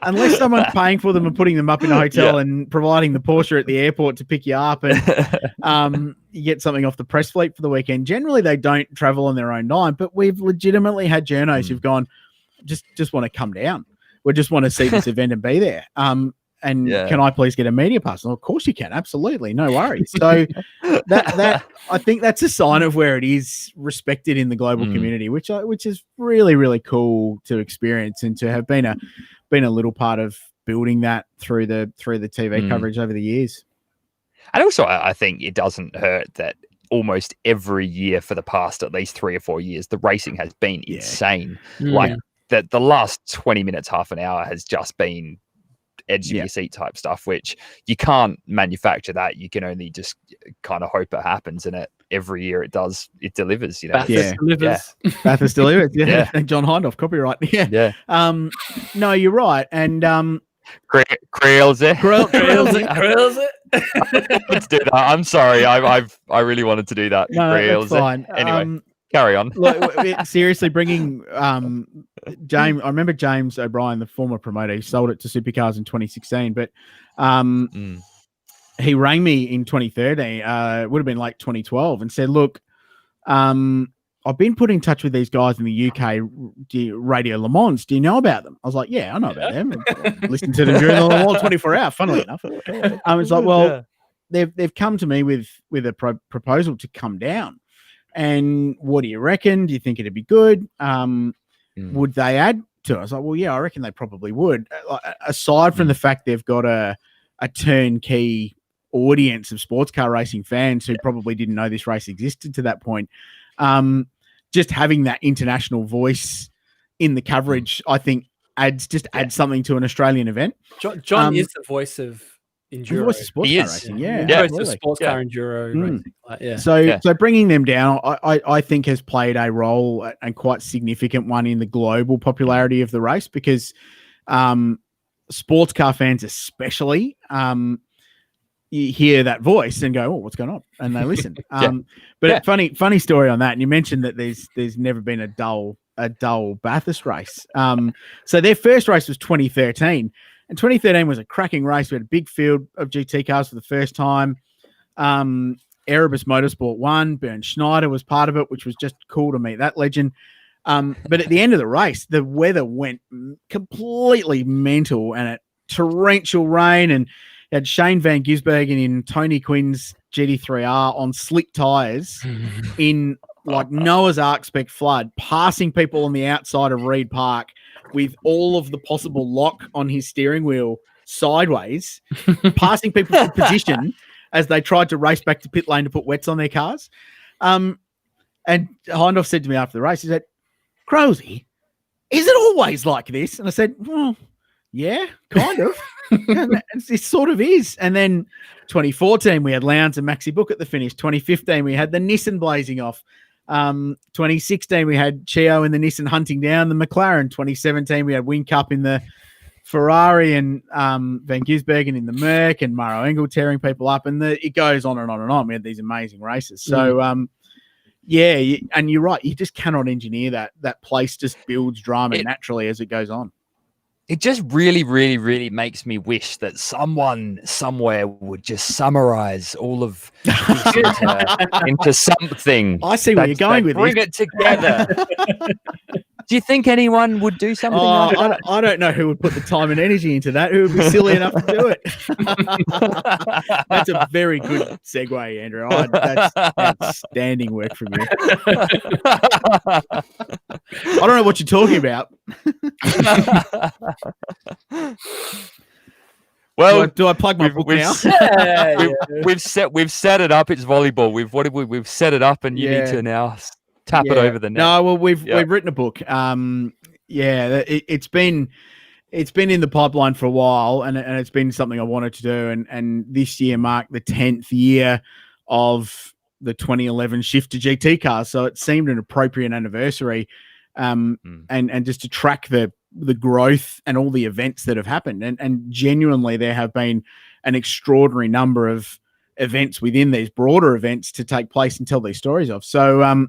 B: Unless someone's paying for them and putting them up in a hotel and providing the Porsche at the airport to pick you up and you get something off the press fleet for the weekend. Generally, they don't travel on their own dime, but we've legitimately had journos who've gone, just want to come down. We just want to see this event and be there. Can I please get a media pass? Well, of course you can. Absolutely. No worries. So that I think that's a sign of where it is respected in the global community, which is really, really cool to experience and to have been a little part of building that through the TV coverage over the years.
A: And also, I think it doesn't hurt that almost every year for the past at least 3 or 4 years, the racing has been insane. Like the last 20 minutes, half an hour has just been edge of your seat type stuff, which you can't manufacture that. You can only just kind of hope it happens, and every year it does. It delivers, you know.
C: Bathurst delivers.
B: Bathurst delivers. Yeah. John Hindhaugh, copyright. Yeah. No, you're right. And
A: Craill's it.
C: Craill's it.
A: Let's do that. I'm sorry. I really wanted to do that.
B: No,
A: Craill's
B: that's fine.
A: Anyway. Carry on.
B: Look, seriously, bringing James. I remember James O'Brien, the former promoter. He sold it to Supercars in 2016, but he rang me in 2013. It would have been like 2012, and said, "Look, I've been put in touch with these guys in the UK Radio Le Mans. Do you know about them?" I was like, "Yeah, I know about them. Listened to them during the Le Mans 24 hour. Funnily enough, it's like, well, they've come to me with a proposal to come down." And what do you reckon? Do you think it'd be good? Would they add to it? I was like, well, yeah, I reckon they probably would. Aside from the fact they've got a turnkey audience of sports car racing fans who probably didn't know this race existed to that point, just having that international voice in the coverage, I think adds something to an Australian event.
C: John is the voice of enduro.
B: Voice of sports car racing,
C: sports car enduro racing.
B: So bringing them down, I think has played a role, and quite significant one, in the global popularity of the race, because sports car fans especially, you hear that voice and go, "Oh, what's going on?" and they listen. But funny story on that. And you mentioned that there's never been a dull Bathurst race. So their first race was 2013. And 2013 was a cracking race. We had a big field of GT cars for the first time. Erebus Motorsport won. Bernd Schneider was part of it, which was just cool to meet that legend. But at the end of the race, the weather went completely mental, and it torrential rain, and had Shane Van Gisbergen in Tony Quinn's GT3R on slick tyres in like Noah's Ark spec flood, passing people on the outside of Reed Park with all of the possible lock on his steering wheel sideways, passing people for position as they tried to race back to pit lane to put wets on their cars. And Hindhaugh said to me after the race, he said, "Crowsy, is it always like this?" And I said, "Well, yeah, kind of." And it sort of is. And then 2014, we had Lowndes and Maxi Book at the finish. 2015, we had the Nissan blazing off. 2016, we had Chio in the Nissan hunting down the McLaren. 2017, we had Whincup in the Ferrari, and Van Gisbergen in the Merc, and Mauro Engel tearing people up. And it goes on and on and on. We had these amazing races. So, and you're right. You just cannot engineer that. That place just builds drama naturally as it goes on.
A: It just really, really, really makes me wish that someone somewhere would just summarize all of this into something.
B: I see where you're going with
A: bring it together. Do you think anyone would do something like that?
B: I don't know who would put the time and energy into that. Who would be silly enough to do it? That's a very good segue, Andrew. That's outstanding work from you. I don't know what you're talking about.
A: Well,
B: do I plug my book now?
A: We've set it up. It's volleyball. We've set it up, and you need to now tap it over the net.
B: No, well, we've written a book. It's been in the pipeline for a while, and it's been something I wanted to do. And this year marked the 10th year of the 2011 shift to GT cars, so it seemed an appropriate anniversary, and just to track the growth and all the events that have happened. And genuinely, there have been an extraordinary number of events within these broader events to take place and tell these stories of. So,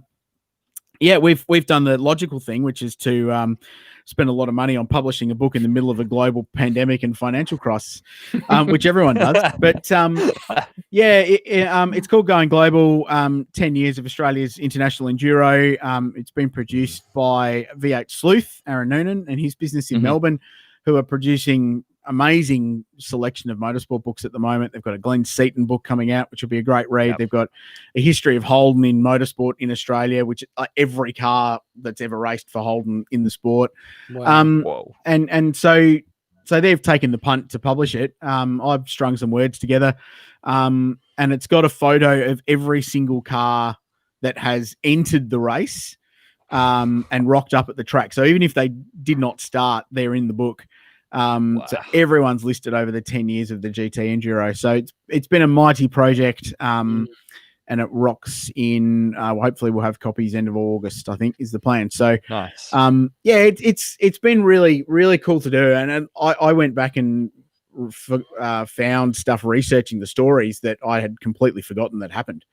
B: we've done the logical thing, which is to spend a lot of money on publishing a book in the middle of a global pandemic and financial crisis, which everyone does. But it's called Going Global, 10 years of Australia's international enduro. It's been produced by V8 Sleuth, Aaron Noonan, and his business in Melbourne, who are producing amazing selection of motorsport books at the moment. They've got a Glenn Seaton book coming out, which will be a great read. Yep. They've got a history of Holden in motorsport in Australia, which every car that's ever raced for Holden in the sport.
C: Wow.
B: And so they've taken the punt to publish it. I've strung some words together, and it's got a photo of every single car that has entered the race and rocked up at the track. So even if they did not start, they're in the book. So everyone's listed over the 10 years of the GT Enduro. So it's been a mighty project, and it rocks in. Hopefully we'll have copies end of August, I think is the plan. So
A: nice.
B: It's been really, really cool to do. And I went back and found stuff researching the stories that I had completely forgotten that happened,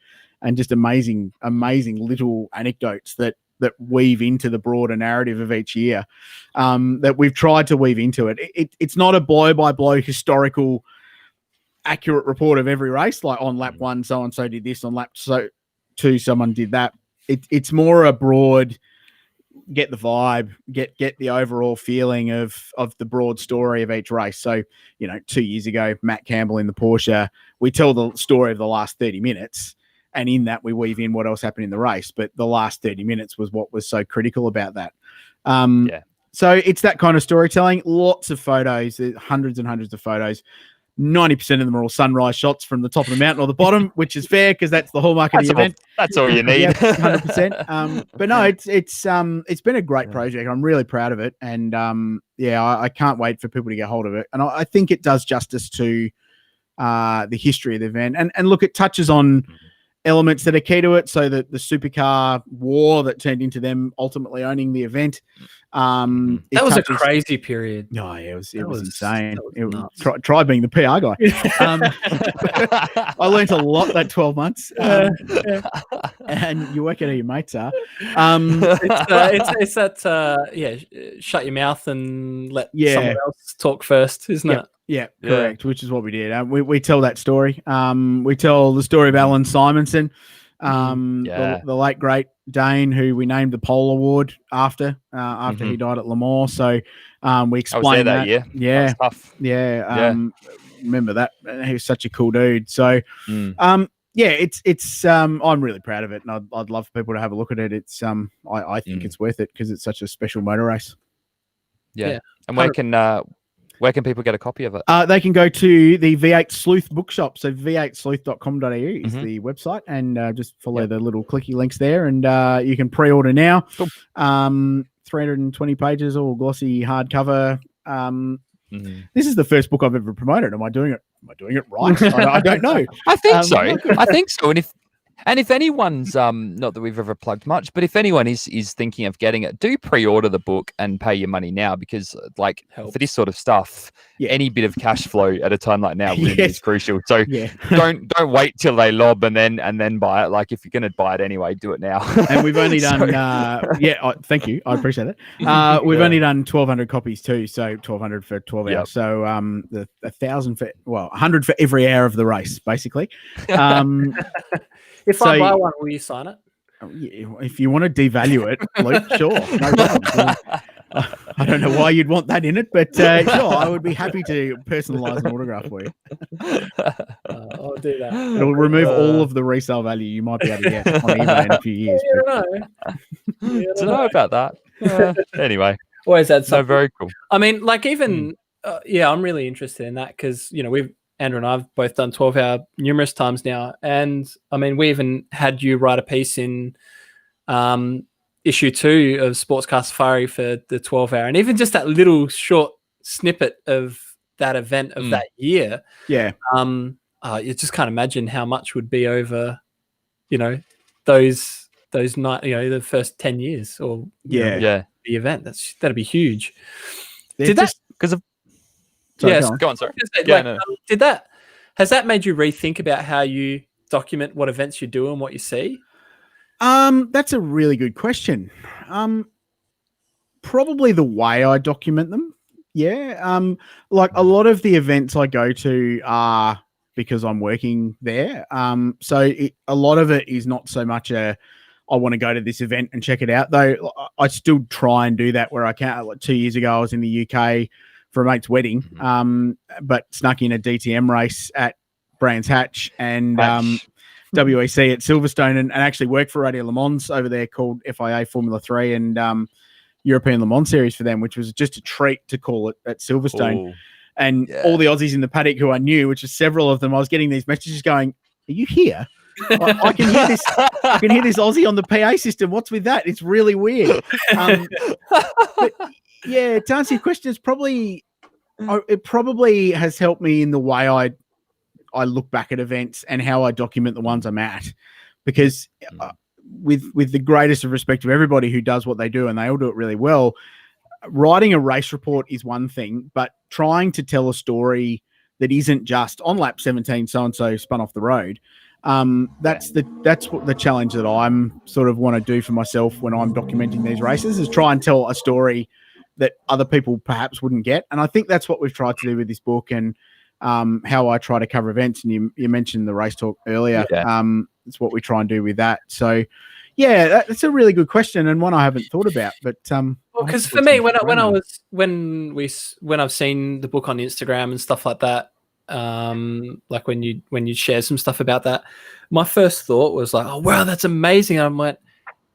B: and just amazing little anecdotes that weave into the broader narrative of each year, that we've tried to weave into it. It's not a blow-by-blow historical accurate report of every race, like on lap 1, so-and-so did this, on lap 2, someone did that. It's more a broad, get the vibe, get the overall feeling of the broad story of each race. So, 2 years ago, Matt Campbell in the Porsche, we tell the story of the last 30 minutes, and in that, we weave in what else happened in the race. But the last 30 minutes was what was so critical about that. So it's that kind of storytelling. Lots of photos, hundreds and hundreds of photos. 90% of them are all sunrise shots from the top of the mountain or the bottom, which is fair because that's the hallmark of the event.
A: That's all you need.
B: 100%. But no, it's been a great project. I'm really proud of it. And I can't wait for people to get hold of it. And I think it does justice to the history of the event. And look, it touches on elements that are key to it. So that the supercar war that turned into them ultimately owning the event.
C: That was a crazy period.
B: No, it was insane. Try being the PR guy. I learned a lot that 12 months. And you work out who your mates are.
C: It's that shut your mouth and let someone else talk first, isn't it?
B: Yeah, correct. Which is what we did. We tell that story. We tell the story of Alan Simonson, the late great Dane, who we named the Pole Award after he died at Le Mans. So we explained that year. Yeah,
A: that was tough.
B: Remember that? He was such a cool dude. So it's I'm really proud of it, and I'd love for people to have a look at it. It's I think it's worth it because it's such a special motor race.
A: Yeah. And where can people get a copy of it?
B: They can go to the V8 Sleuth bookshop. So v8sleuth.com.au is the website, and just follow the little clicky links there, and you can pre-order now. Cool. 320 pages, all glossy hardcover. This is the first book I've ever promoted. Am I doing it right? I don't know.
A: I think so. I think so. And if anyone's not that we've ever plugged much, but if anyone is thinking of getting it, do pre-order the book and pay your money now, because for this sort of stuff, any bit of cash flow at a time like now really is crucial. So don't wait till they lob and then buy it. Like, if you're going to buy it anyway, do it now.
B: And we've only done thank you, I appreciate it. We've only done 1,200 copies too, so 1,200 for 12 hours. So the 1,000 for 100 for every hour of the race, basically.
C: If I buy one, will you sign it?
B: If you want to devalue it, Luke, sure. No problem. I don't know why you'd want that in it, but sure, I would be happy to personalise an autograph for you.
C: I'll do that.
B: It'll remove all of the resale value you might be able to get on eBay in a few years.
A: I don't know about that. Anyway.
C: Always had something.
A: Very cool.
C: I mean, I'm really interested in that because, Andrew and I have both done 12-hour numerous times now. And I mean, we even had you write a piece in issue 2 of Sportscar Safari for the 12-hour, and even just that little short snippet of that event of that year.
B: Yeah.
C: You just can't imagine how much would be over, those night, the first 10 years or the event. That'd be huge.
B: Did that because of?
C: Yes,
A: go on. Sorry.
C: Has that made you rethink about how you document what events you do and what you see?
B: That's a really good question. Probably the way I document them. Yeah. Like a lot of the events I go to are because I'm working there. So a lot of it is not so much I want to go to this event and check it out, though. I still try and do that where I can. Like 2 years ago, I was in the UK for a mate's wedding, but snuck in a DTM race at Brands Hatch and WEC at Silverstone and actually worked for Radio Le Mans over there called FIA Formula 3 and European Le Mans Series for them, which was just a treat to call it at Silverstone. And all the Aussies in the paddock who I knew, which is several of them, I was getting these messages going, "Are you here? I can hear this. I can hear this Aussie on the PA system. What's with that? It's really weird." But yeah, to answer your question, it probably has helped me in the way I look back at events and how I document the ones I'm at, because with the greatest of respect to everybody who does what they do, and they all do it really well, writing a race report is one thing, but trying to tell a story that isn't just on lap 17, so-and-so spun off the road. That's what the challenge that I'm sort of want to do for myself when I'm documenting these races, is try and tell a story that other people perhaps wouldn't get. And I think that's what we've tried to do with this book and how I try to cover events. And you mentioned the race talk earlier. It's what we try and do with that. So yeah, that's a really good question and one I haven't thought about. But
C: because for me, when I've seen the book on Instagram and stuff like that, like when you share some stuff about that, my first thought was like, "Oh wow, that's amazing!" And I'm like,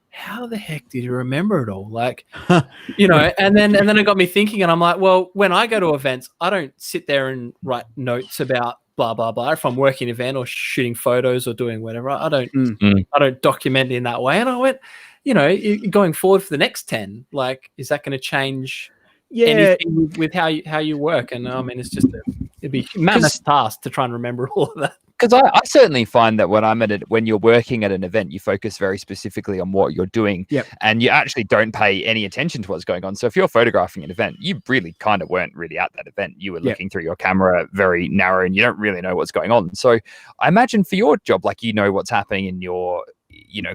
C: "How the heck did you remember it all?" Like, and then it got me thinking, and I'm like, well, when I go to events, I don't sit there and write notes about blah blah blah. If I'm working an event or shooting photos or doing whatever, I don't document in that way. And I went, going forward for the next 10, like, is that going to change anything with how you work? And I mean, it'd be a mammoth task to try and remember all of that.
A: Because I certainly find that when you're working at an event, you focus very specifically on what you're doing, and you actually don't pay any attention to what's going on. So if you're photographing an event, you really kind of weren't really at that event. You were looking through your camera very narrow, and you don't really know what's going on. So I imagine for your job, like, what's happening in your,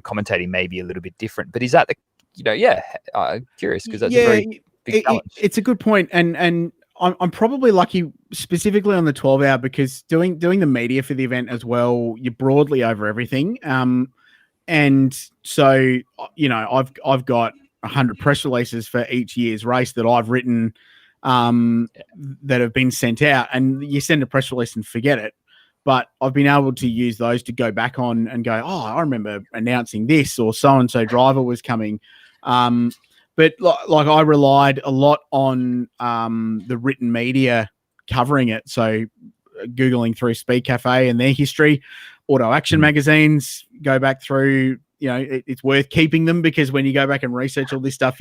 A: commentating may be a little bit different. But is that curious, because that's a very big challenge.
B: It's a good point, and I'm probably lucky specifically on the 12-hour because doing the media for the event as well, you're broadly over everything. And so, I've got 100 press releases for each year's race that I've written that have been sent out, and you send a press release and forget it. But I've been able to use those to go back on and go, oh, I remember announcing this, or so-and-so driver was coming. But like I relied a lot on the written media covering it. So Googling through Speed Cafe and their history, Auto Action magazines, go back through, it's worth keeping them because when you go back and research all this stuff,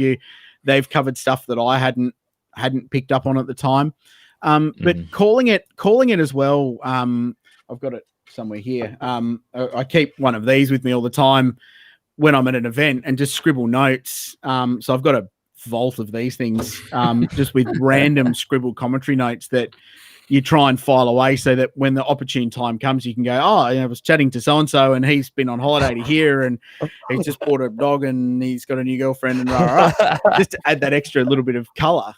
B: they've covered stuff that I hadn't picked up on at the time. But calling it as well, I've got it somewhere here. I keep one of these with me all the time when I'm at an event and just scribble notes. So I've got a vault of these things just with random scribbled commentary notes that you try and file away so that when the opportune time comes, you can go, I was chatting to so-and-so and he's been on holiday to here and he's just bought a dog and he's got a new girlfriend and just to add that extra little bit of color.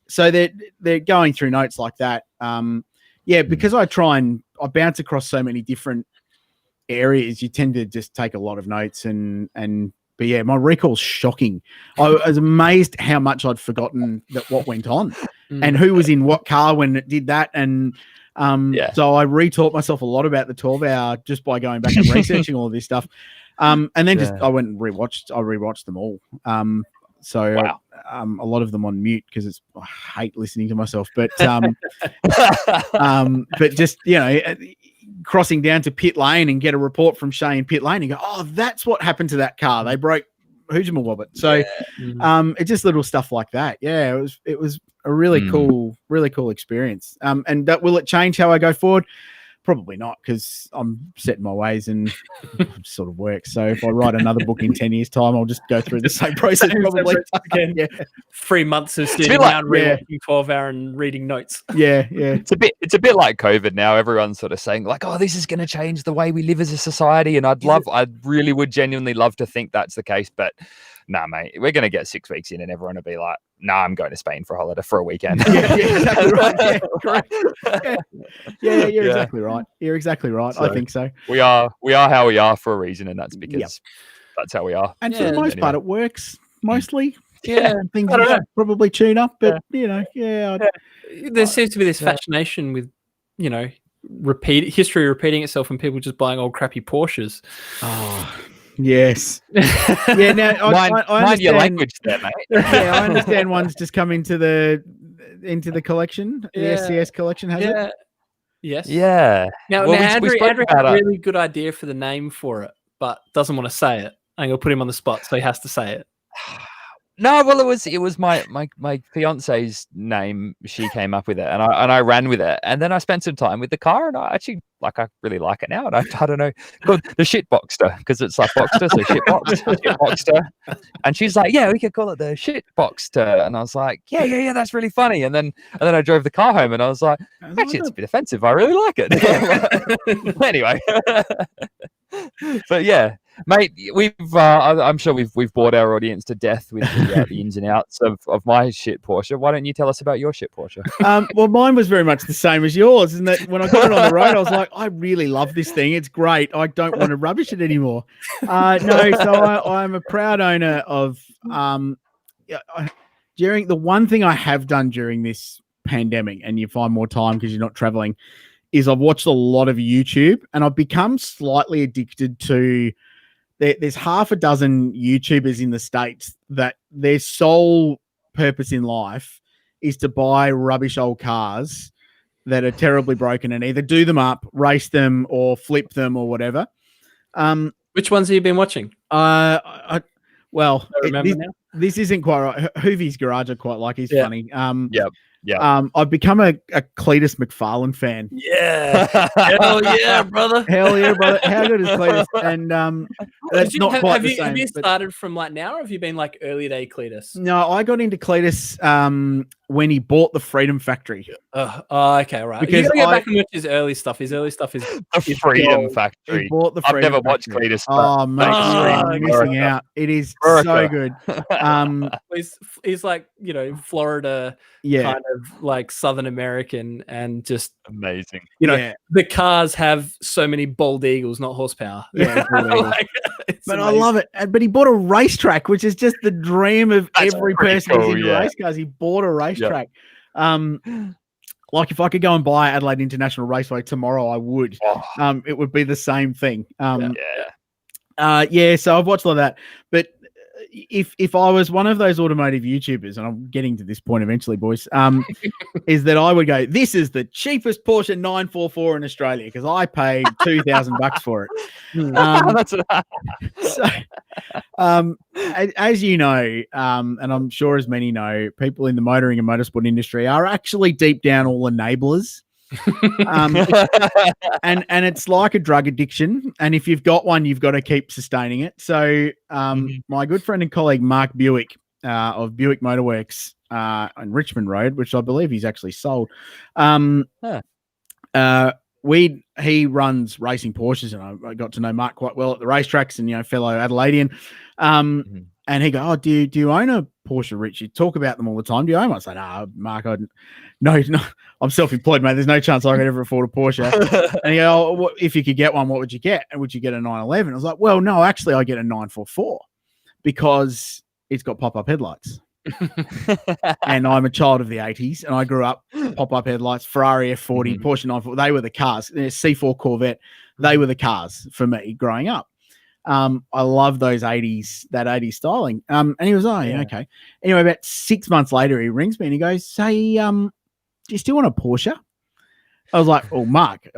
B: So they're going through notes like that. Because I bounce across so many different areas, you tend to just take a lot of notes but yeah, my recall's shocking. I was amazed how much I'd forgotten what went on and who was in what car when it did that. And so I retaught myself a lot about the 12-hour just by going back and researching all of this stuff. And then I went and rewatched them all. A lot of them on mute because I hate listening to myself. But but just crossing down to pit lane and get a report from Shay in pit lane and go, oh, that's what happened to that car. They broke Hoojamawobbit. So it's just little stuff like that. Yeah, it was a really cool experience. And that, will it change how I go forward? Probably not, because I'm set in my ways and it sort of works. So if I write another book in 10 years' time, I'll just go through the same process probably.
C: Again. Yeah. 3 months of sitting down, reading 12-hour and reading notes.
B: Yeah.
A: It's a bit like COVID now. Everyone's sort of saying like, oh, this is going to change the way we live as a society. And I really would genuinely love to think that's the case. But nah, mate, we're going to get 6 weeks in and everyone will be like, nah, I'm going to Spain for a holiday for a weekend.
B: Yeah, exactly right. Yeah, correct. You're exactly right. You're exactly right. So I think so.
A: We are how we are for a reason, and that's because that's how we are.
B: And for the most part, it works mostly.
C: Yeah,
B: things probably tune up, but there
C: seems to be this fascination with, history repeating itself and people just buying old crappy Porsches.
B: Oh. Yes. Yeah. Now I
A: mind your language there, mate.
B: Yeah, I understand one's just come into the collection. The SCS collection has it.
C: Yes.
A: Yeah.
C: Now Andrew had a really good idea for the name for it, but doesn't want to say it. I'm gonna put him on the spot, so he has to say it.
A: No, well, it was my fiance's name. She came up with it, and I ran with it, and then I spent some time with the car, and I really like it now. And I don't know, called the shit Boxster, because it's like Boxster, so shit Boxster. And she's like, yeah, we could call it the shit Boxster, and I was like, yeah, that's really funny. And then I drove the car home, and I was like, actually, it's a bit offensive. I really like it. Anyway, but yeah. Mate, I'm sure we've bored our audience to death with the ins and outs of my shit Porsche. Why don't you tell us about your shit Porsche?
B: Well, mine was very much the same as yours, in that when I got it on the road, I was like, I really love this thing. It's great. I don't want to rubbish it anymore. So I'm a proud owner of. During the one thing I have done during this pandemic, and you find more time because you're not traveling, is I've watched a lot of YouTube, and I've become slightly addicted to. There's half a dozen YouTubers in the States that their sole purpose in life is to buy rubbish old cars that are terribly broken and either do them up, race them, or flip them or whatever.
C: Which ones have you been watching?
B: This isn't quite right. Hoovie's Garage I quite like. He's funny.
A: Yeah.
B: I've become a Cletus McFarlane fan.
C: Yeah. Hell yeah, brother.
B: Hell yeah, brother. How good is Cletus? And that's not quite the same.
C: Have you started from like now, or have you been like early day Cletus?
B: No, I got into Cletus when he bought the Freedom Factory.
C: Okay, right. Because you gotta get back and watch his early stuff. His early stuff is
A: the Freedom Factory.
B: He bought the
A: I've never watched Cletus.
B: Oh, mate, you're missing out. It is so good.
C: He's like, Florida, kind of like Southern American, and just
A: amazing.
C: The cars have so many bald eagles, not horsepower.
B: Yeah, but I love it. But he bought a racetrack, which is just the dream of every person who's into race cars. He bought a racetrack. Like if I could go and buy Adelaide International Raceway tomorrow, I would. It would be the same thing. So I've watched a lot of that. But if I was one of those automotive YouTubers, and I'm getting to this point eventually, boys, is that I would go, this is the cheapest Porsche 944 in Australia because I paid $2,000 for it. As you know, and I'm sure as many know, people in the motoring and motorsport industry are actually deep down all enablers. And it's like a drug addiction, and if you've got one, you've got to keep sustaining it. So my good friend and colleague Mark Buick of Buick Motorworks on Richmond Road, which I believe he's actually sold, he runs racing Porsches, and I got to know Mark quite well at the racetracks, and fellow Adelaidean. And he go, oh, do you own a Porsche, Rich? You talk about them all the time. Do you own one? I say, no, Mark, no, I'm self-employed, mate. There's no chance I could ever afford a Porsche. And he go, oh, if you could get one, what would you get? And would you get a 911? I was like, well, no, actually, I get a 944 because it's got pop-up headlights. And I'm a child of the 80s, and I grew up pop-up headlights, Ferrari F40, Porsche 944. They were the cars. C4 Corvette, they were the cars for me growing up. I love those 80s, that 80s styling. And he was, okay. Anyway, about 6 months later, he rings me and he goes, say, do you still want a Porsche? I was like, "Oh, Mark,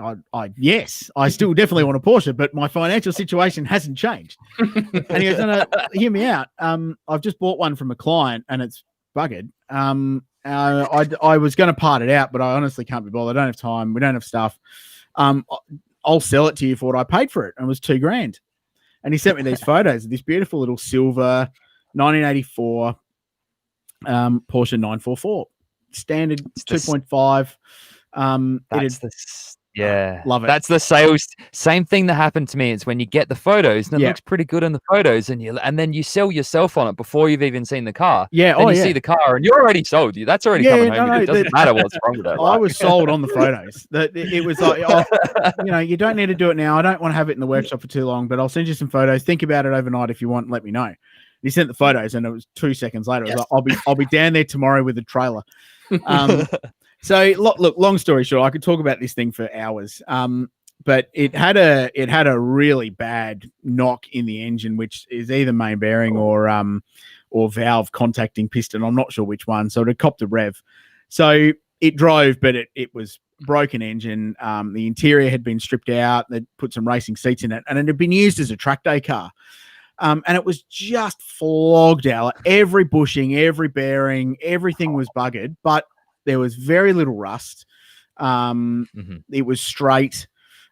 B: yes, I still definitely want a Porsche, but my financial situation hasn't changed." And he goes, "No, hear me out. I've just bought one from a client, and it's buggered. I was going to part it out, but I honestly can't be bothered. I don't have time. We don't have stuff. I'll sell it to you for what I paid for it." And it was $2,000. And he sent me these photos of this beautiful little silver 1984 Porsche 944, standard 2.5.
A: Love it. That's the same thing that happened to me. It's when you get the photos and it looks pretty good in the photos, and then you sell yourself on it before you've even seen the car.
B: Yeah,
A: then you see the car and you're already sold. That's already coming home. It doesn't matter what's wrong with it.
B: I was sold on the photos. It was like, you don't need to do it now. I don't want to have it in the workshop for too long, but I'll send you some photos. Think about it overnight if you want. Let me know. He sent the photos, and it was 2 seconds later. It was like, I'll be down there tomorrow with a trailer. So look, long story short, I could talk about this thing for hours. But it had a really bad knock in the engine, which is either main bearing or valve contacting piston. I'm not sure which one. So it had copped a rev. So it drove, but it was broken engine. The interior had been stripped out. They'd put some racing seats in it, and it had been used as a track day car. And it was just flogged out. Every bushing, every bearing, everything was buggered, but there was very little rust. It was straight.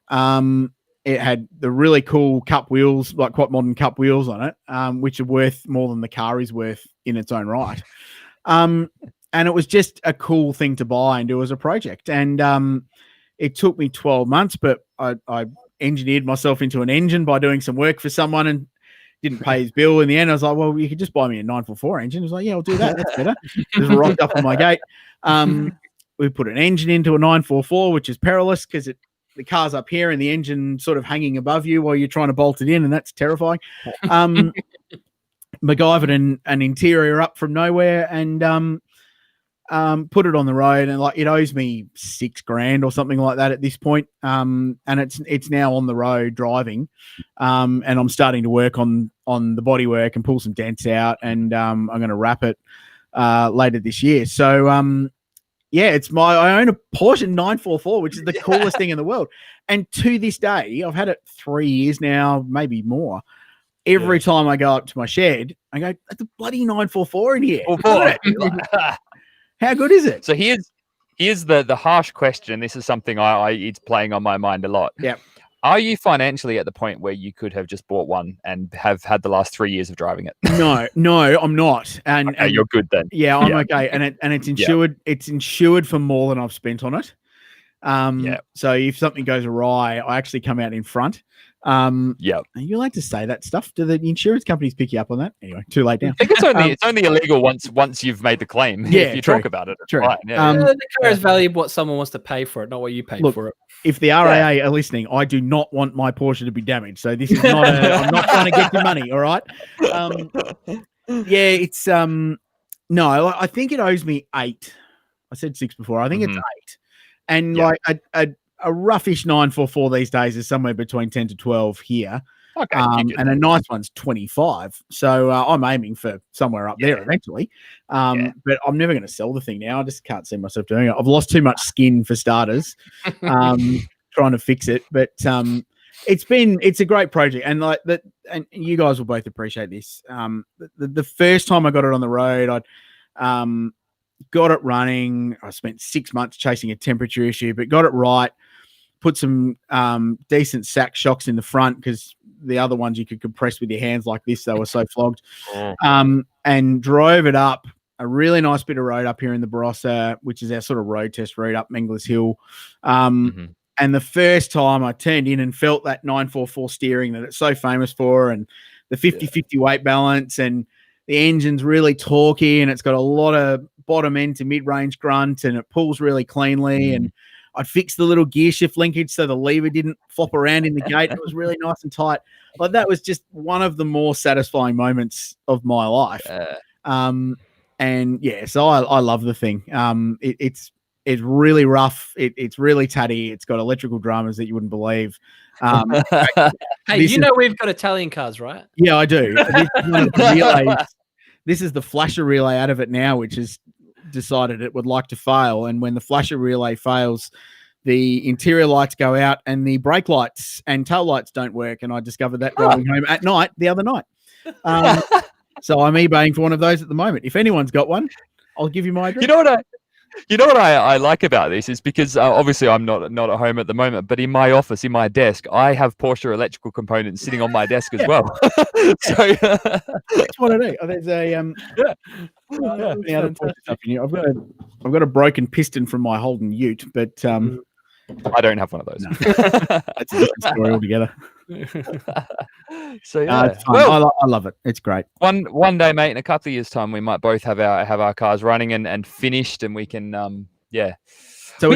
B: It had the really cool cup wheels, like quite modern cup wheels on it, which are worth more than the car is worth in its own right. And it was just a cool thing to buy and do as a project. And it took me 12 months, but I engineered myself into an engine by doing some work for someone and didn't pay his bill. In the end, I was like, "Well, you could just buy me a 944 engine." He was like, "Yeah, I'll do that. That's better." Just rocked up on my gate. We put an engine into a 944, which is perilous because the car's up here and the engine sort of hanging above you while you're trying to bolt it in, and that's terrifying. MacGyvered an interior up from nowhere and put it on the road, and like it owes me $6,000 or something like that at this point. And it's now on the road driving. And I'm starting to work on the bodywork and pull some dents out, and I'm going to wrap it later this year. So I own a Porsche 944, which is the coolest thing in the world. And to this day, I've had it 3 years now, maybe more. Every time I go up to my shed, I go, "That's a bloody 944 in here." How good is it?
A: So here's the harsh question. This is something it's playing on my mind a lot.
B: Yeah.
A: Are you financially at the point where you could have just bought one and have had the last 3 years of driving it?
B: No, I'm not. And
A: you're good then.
B: Yeah, I'm okay. And it's insured. Yeah. It's insured for more than I've spent on it. So if something goes awry, I actually come out in front. You like to say that stuff? Do the insurance companies pick you up on that? Anyway, too late now.
A: I think it's only illegal once you've made the claim.
B: Yeah,
A: if you talk about it.
B: True.
A: Fine.
C: The car is valuable what someone wants to pay for it, not what you pay for it.
B: If the RAA are listening, I do not want my Porsche to be damaged. So this is not I'm not trying to get your money. All right. It's no, I think it owes me 8. I said 6 before. I think it's 8. And like a roughish 944 these days is somewhere between 10 to 12 here.
A: Okay,
B: and a nice one's 25. So I'm aiming for somewhere up there eventually. But I'm never going to sell the thing now. I just can't see myself doing it. I've lost too much skin for starters, trying to fix it. But it's a great project. And like that, and you guys will both appreciate this. The first time I got it on the road, I'd got it running. I spent 6 months chasing a temperature issue, but got it right. Put some decent sack shocks in the front because the other ones you could compress with your hands like this. They were so flogged. And drove it up a really nice bit of road up here in the Barossa, which is our sort of road test road up Menglers Hill. And the first time I turned in and felt that 944 steering that it's so famous for, and the 50-50 weight balance, and the engine's really torquey, and it's got a lot of bottom end to mid-range grunt, and it pulls really cleanly. And I'd fixed the little gear shift linkage so the lever didn't flop around in the gate. It was really nice and tight. Like that was just one of the more satisfying moments of my life. So I love the thing. It's really rough. It's really tatty. It's got electrical dramas that you wouldn't believe.
C: Hey, we've got Italian cars, right?
B: Yeah, I do. This is the flasher relay out of it now, which has decided it would like to fail. And when the flasher relay fails, the interior lights go out and the brake lights and tail lights don't work. And I discovered that driving home at night the other night. So I'm eBaying for one of those at the moment. If anyone's got one, I'll give you my address.
A: You know what I like about this is because obviously I'm not at home at the moment, but in my office, in my desk, I have Porsche electrical components sitting on my desk as well. So
B: that's what I do. There's a I've got a broken piston from my Holden Ute, but
A: I don't have one of those.
B: No. That's a different story altogether.
A: So yeah,
B: well, I love it. It's great.
A: One day, mate, in a couple of years' time, we might both have our cars running and finished, and we can
B: So do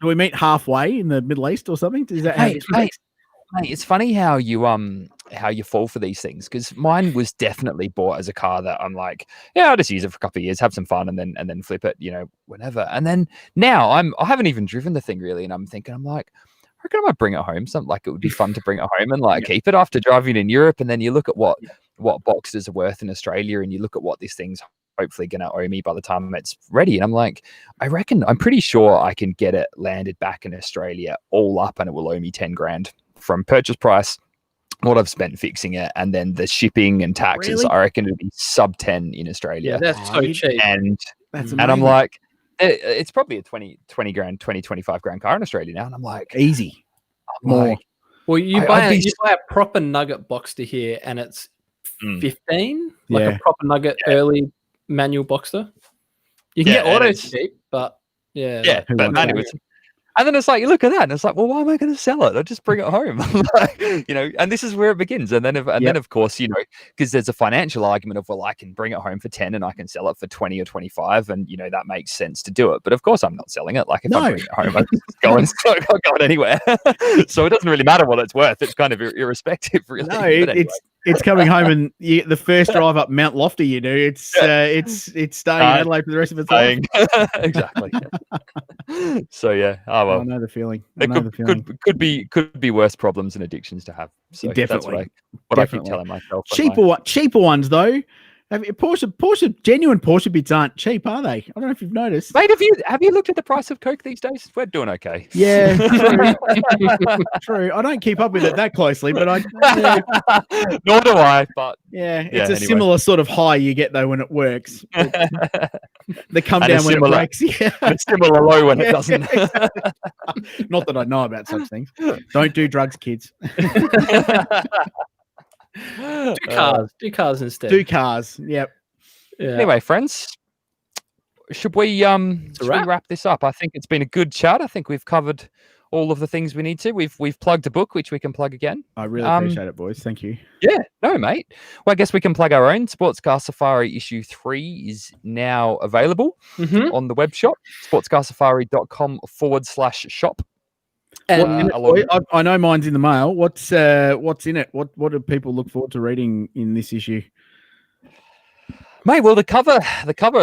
B: we meet halfway in the Middle East or something? Is that
A: mate, it's funny how you fall for these things, because mine was definitely bought as a car that I'm like, yeah, I'll just use it for a couple of years, have some fun, and then flip it, whenever. And then now I haven't even driven the thing really, and I'm like, I reckon I might bring it home. Something like it would be fun to bring it home and keep it after driving in Europe. And then you look at what Boxsters are worth in Australia, and you look at what this thing's hopefully going to owe me by the time it's ready. And I'm like, I'm pretty sure I can get it landed back in Australia all up, and it will owe me 10 grand from purchase price, what I've spent fixing it, and then the shipping and taxes. Really? I reckon it'd be sub 10 in Australia.
C: Yeah, that's so cheap.
B: That's amazing.
A: And I'm like, it's probably a 20 grand, 25 grand car in Australia now. And I'm like,
B: easy.
A: More.
C: Well, you buy a proper Nugget Boxster here, and it's 15, a proper Nugget early manual Boxster. You can get autos cheap, but
A: but manual. And then it's like, you look at that, and it's like, well, why am I going to sell it? I'll just bring it home, and this is where it begins. And then, then of course, because there's a financial argument of, well, I can bring it home for 10 and I can sell it for 20 or 25, and that makes sense to do it. But of course, I'm not selling it. Like if I bring it home, I'm just go going anywhere. So it doesn't really matter what it's worth. It's kind of irrespective, really.
B: No, it's coming home, and the first drive up Mount Lofty you do, it's staying in Adelaide for the rest of its life.
A: Exactly. So yeah, well,
B: I know the feeling.
A: Could be worse problems and addictions to have. So
B: definitely.
A: That's what I keep telling myself.
B: Cheaper ones though. Porsche genuine Porsche bits aren't cheap, are they? I don't know if you've noticed.
A: Mate, have you looked at the price of Coke these days? We're doing okay.
B: Yeah, true. I don't keep up with it that closely, but
A: nor do I. But
B: it's a similar sort of high you get though when it works. They come down when it breaks. Yeah,
A: and a similar low when it doesn't.
B: Not that I know about such things. Don't do drugs, kids.
C: Do cars instead.
B: Do cars. Yep.
C: Yeah.
A: Anyway, friends, should we wrap this up? I think it's been a good chat. I think we've covered all of the things we need to. We've plugged a book, which we can plug again.
B: I really appreciate it, boys. Thank you.
A: Yeah, no, mate. Well, I guess we can plug our own. Sports Car Safari issue 3 is now available on the web shop, sportscarsafari.com/shop.
B: And I know mine's in the mail. What's in it? What do people look forward to reading in this issue?
A: Mate, well, the cover,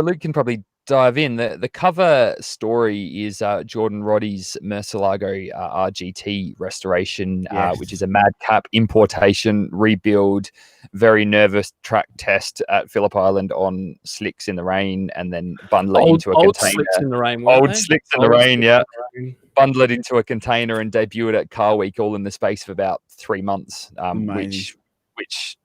A: Luke can probably dive in. The cover story is Jordan Roddy's Murcielago RGT restoration, which is a madcap importation, rebuild, very nervous track test at Phillip Island on slicks in the rain, and then bundle it into a container.
C: Slicks in the rain,
A: slicks in the rain, yeah. Bundle it into a container and debut it at Car Week, all in the space of about 3 months, which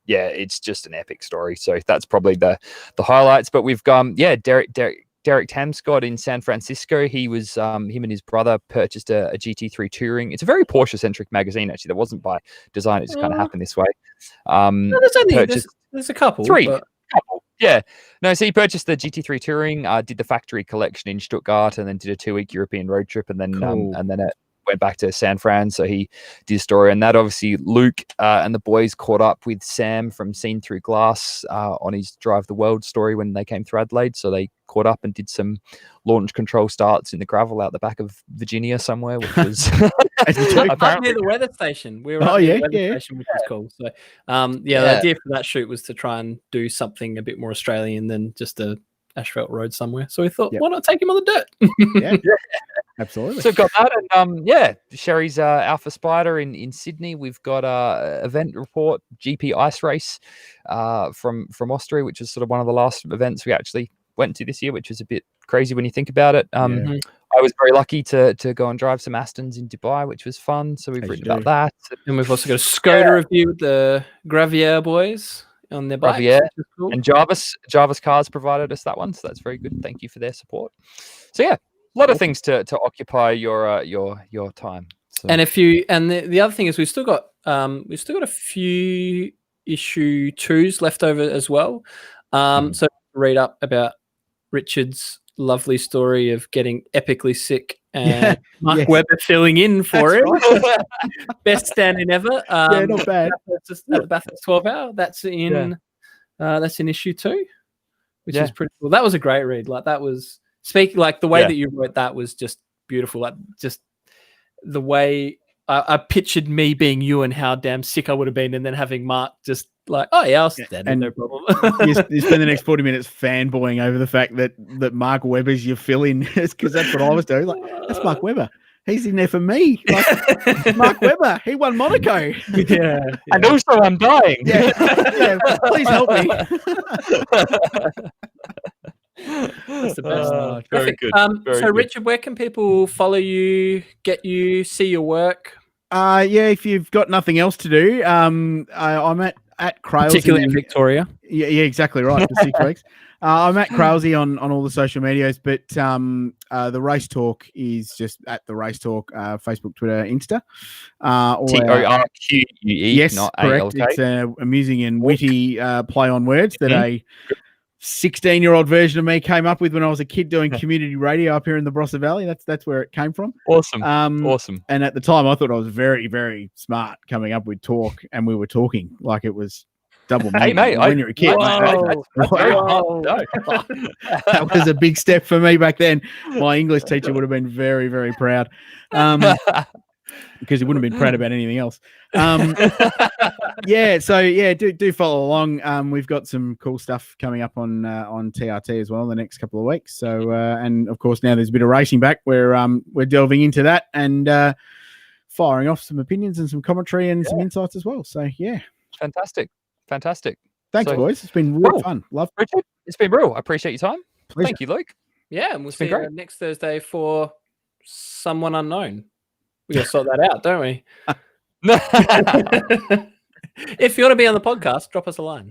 A: it's just an epic story. So that's probably the highlights. But we've gone, Derek Tamscott in San Francisco. He was him and his brother purchased a GT3 Touring. It's a very Porsche centric magazine, actually. That wasn't by design; it just kind of happened this way.
C: There's a couple.
A: Couple. Yeah. No, so he purchased the GT3 Touring, did the factory collection in Stuttgart, and then did a 2-week European road trip, and then it went back to San Fran. So he did a story, and that obviously Luke and the boys caught up with Sam from Seen Through Glass on his Drive the World story when they came through Adelaide. So they caught up and did some launch control starts in the gravel out the back of Virginia somewhere, which was
C: apparently near the weather station. We were at the weather station, which was cool. So the idea for that shoot was to try and do something a bit more Australian than just a asphalt road somewhere. So we thought, why not take him on the
B: dirt? Absolutely.
A: So we've got that, and Sherry's Alpha Spider in Sydney. We've got event report, GP Ice Race from Austria, which is sort of one of the last events we actually went to this year, which was a bit crazy when you think about it. I was very lucky to go and drive some Astons in Dubai, which was fun. So we've written about that.
C: And we've also got a Skoda review with the Gravier boys on their bikes.
A: Gravier. Cool. And Jarvis Cars provided us that one. So that's very good. Thank you for their support. So yeah, a lot of things to occupy your time. So.
C: And the other thing is we've still got a few issue 2s left over as well. So read up about Richard's lovely story of getting epically sick and Mark Webber filling in for him. Right. Best stand-in ever.
B: Not bad.
C: Just at the Bathurst 12 hour. That's in issue 2, which is pretty cool. That was a great read. Like that was the way that you wrote that was just beautiful. Like just the way I pictured me being you and how damn sick I would have been, and then having Mark just like, oh yeah, I'll stand in, no problem.
B: you spend the next 40 minutes fanboying over the fact that Mark Webber's your fill-in, because that's what I was doing. Like, that's Mark Webber. He's in there for me. Like, Mark Webber, he won Monaco.
C: Yeah.
A: And also I'm dying.
B: Yeah, please help me.
C: That's the best.
A: Very good.
C: So good. Richard, where can people follow you, get you, see your work?
B: If you've got nothing else to do, I'm at Craill,
C: particularly in Victoria.
B: Yeah, exactly right. For 6 weeks. I'm at Craill on all the social medias, but the Race Talk is just at the Race Talk, Facebook, Twitter, Insta.
A: TORQUE,
B: yes,
A: not
B: correct.
A: ALK.
B: It's an amusing and witty play on words that a 16-year-old version of me came up with when I was a kid doing community radio up here in the Barossa Valley. That's where it came from.
A: Awesome. Awesome.
B: And at the time, I thought I was very, very smart coming up with talk, and we were talking like it was double meaning.
A: Hey, mate,
B: when you're a kid. That was a big step for me back then. My English teacher would have been very, very proud. Because he wouldn't have been proud about anything else. Do follow along. We've got some cool stuff coming up on TRT as well in the next couple of weeks. So and of course now there's a bit of racing back. We're delving into that and firing off some opinions and some commentary and some insights as well. So yeah,
A: fantastic.
B: Thanks, boys. It's been real fun. Love
A: Richard. It's been real. I appreciate your time.
B: Pleasure.
A: Thank you, Luke.
C: Yeah, and we'll see you next Thursday for someone unknown. We gotta sort that out, don't we? If you want to be on the podcast, drop us a line.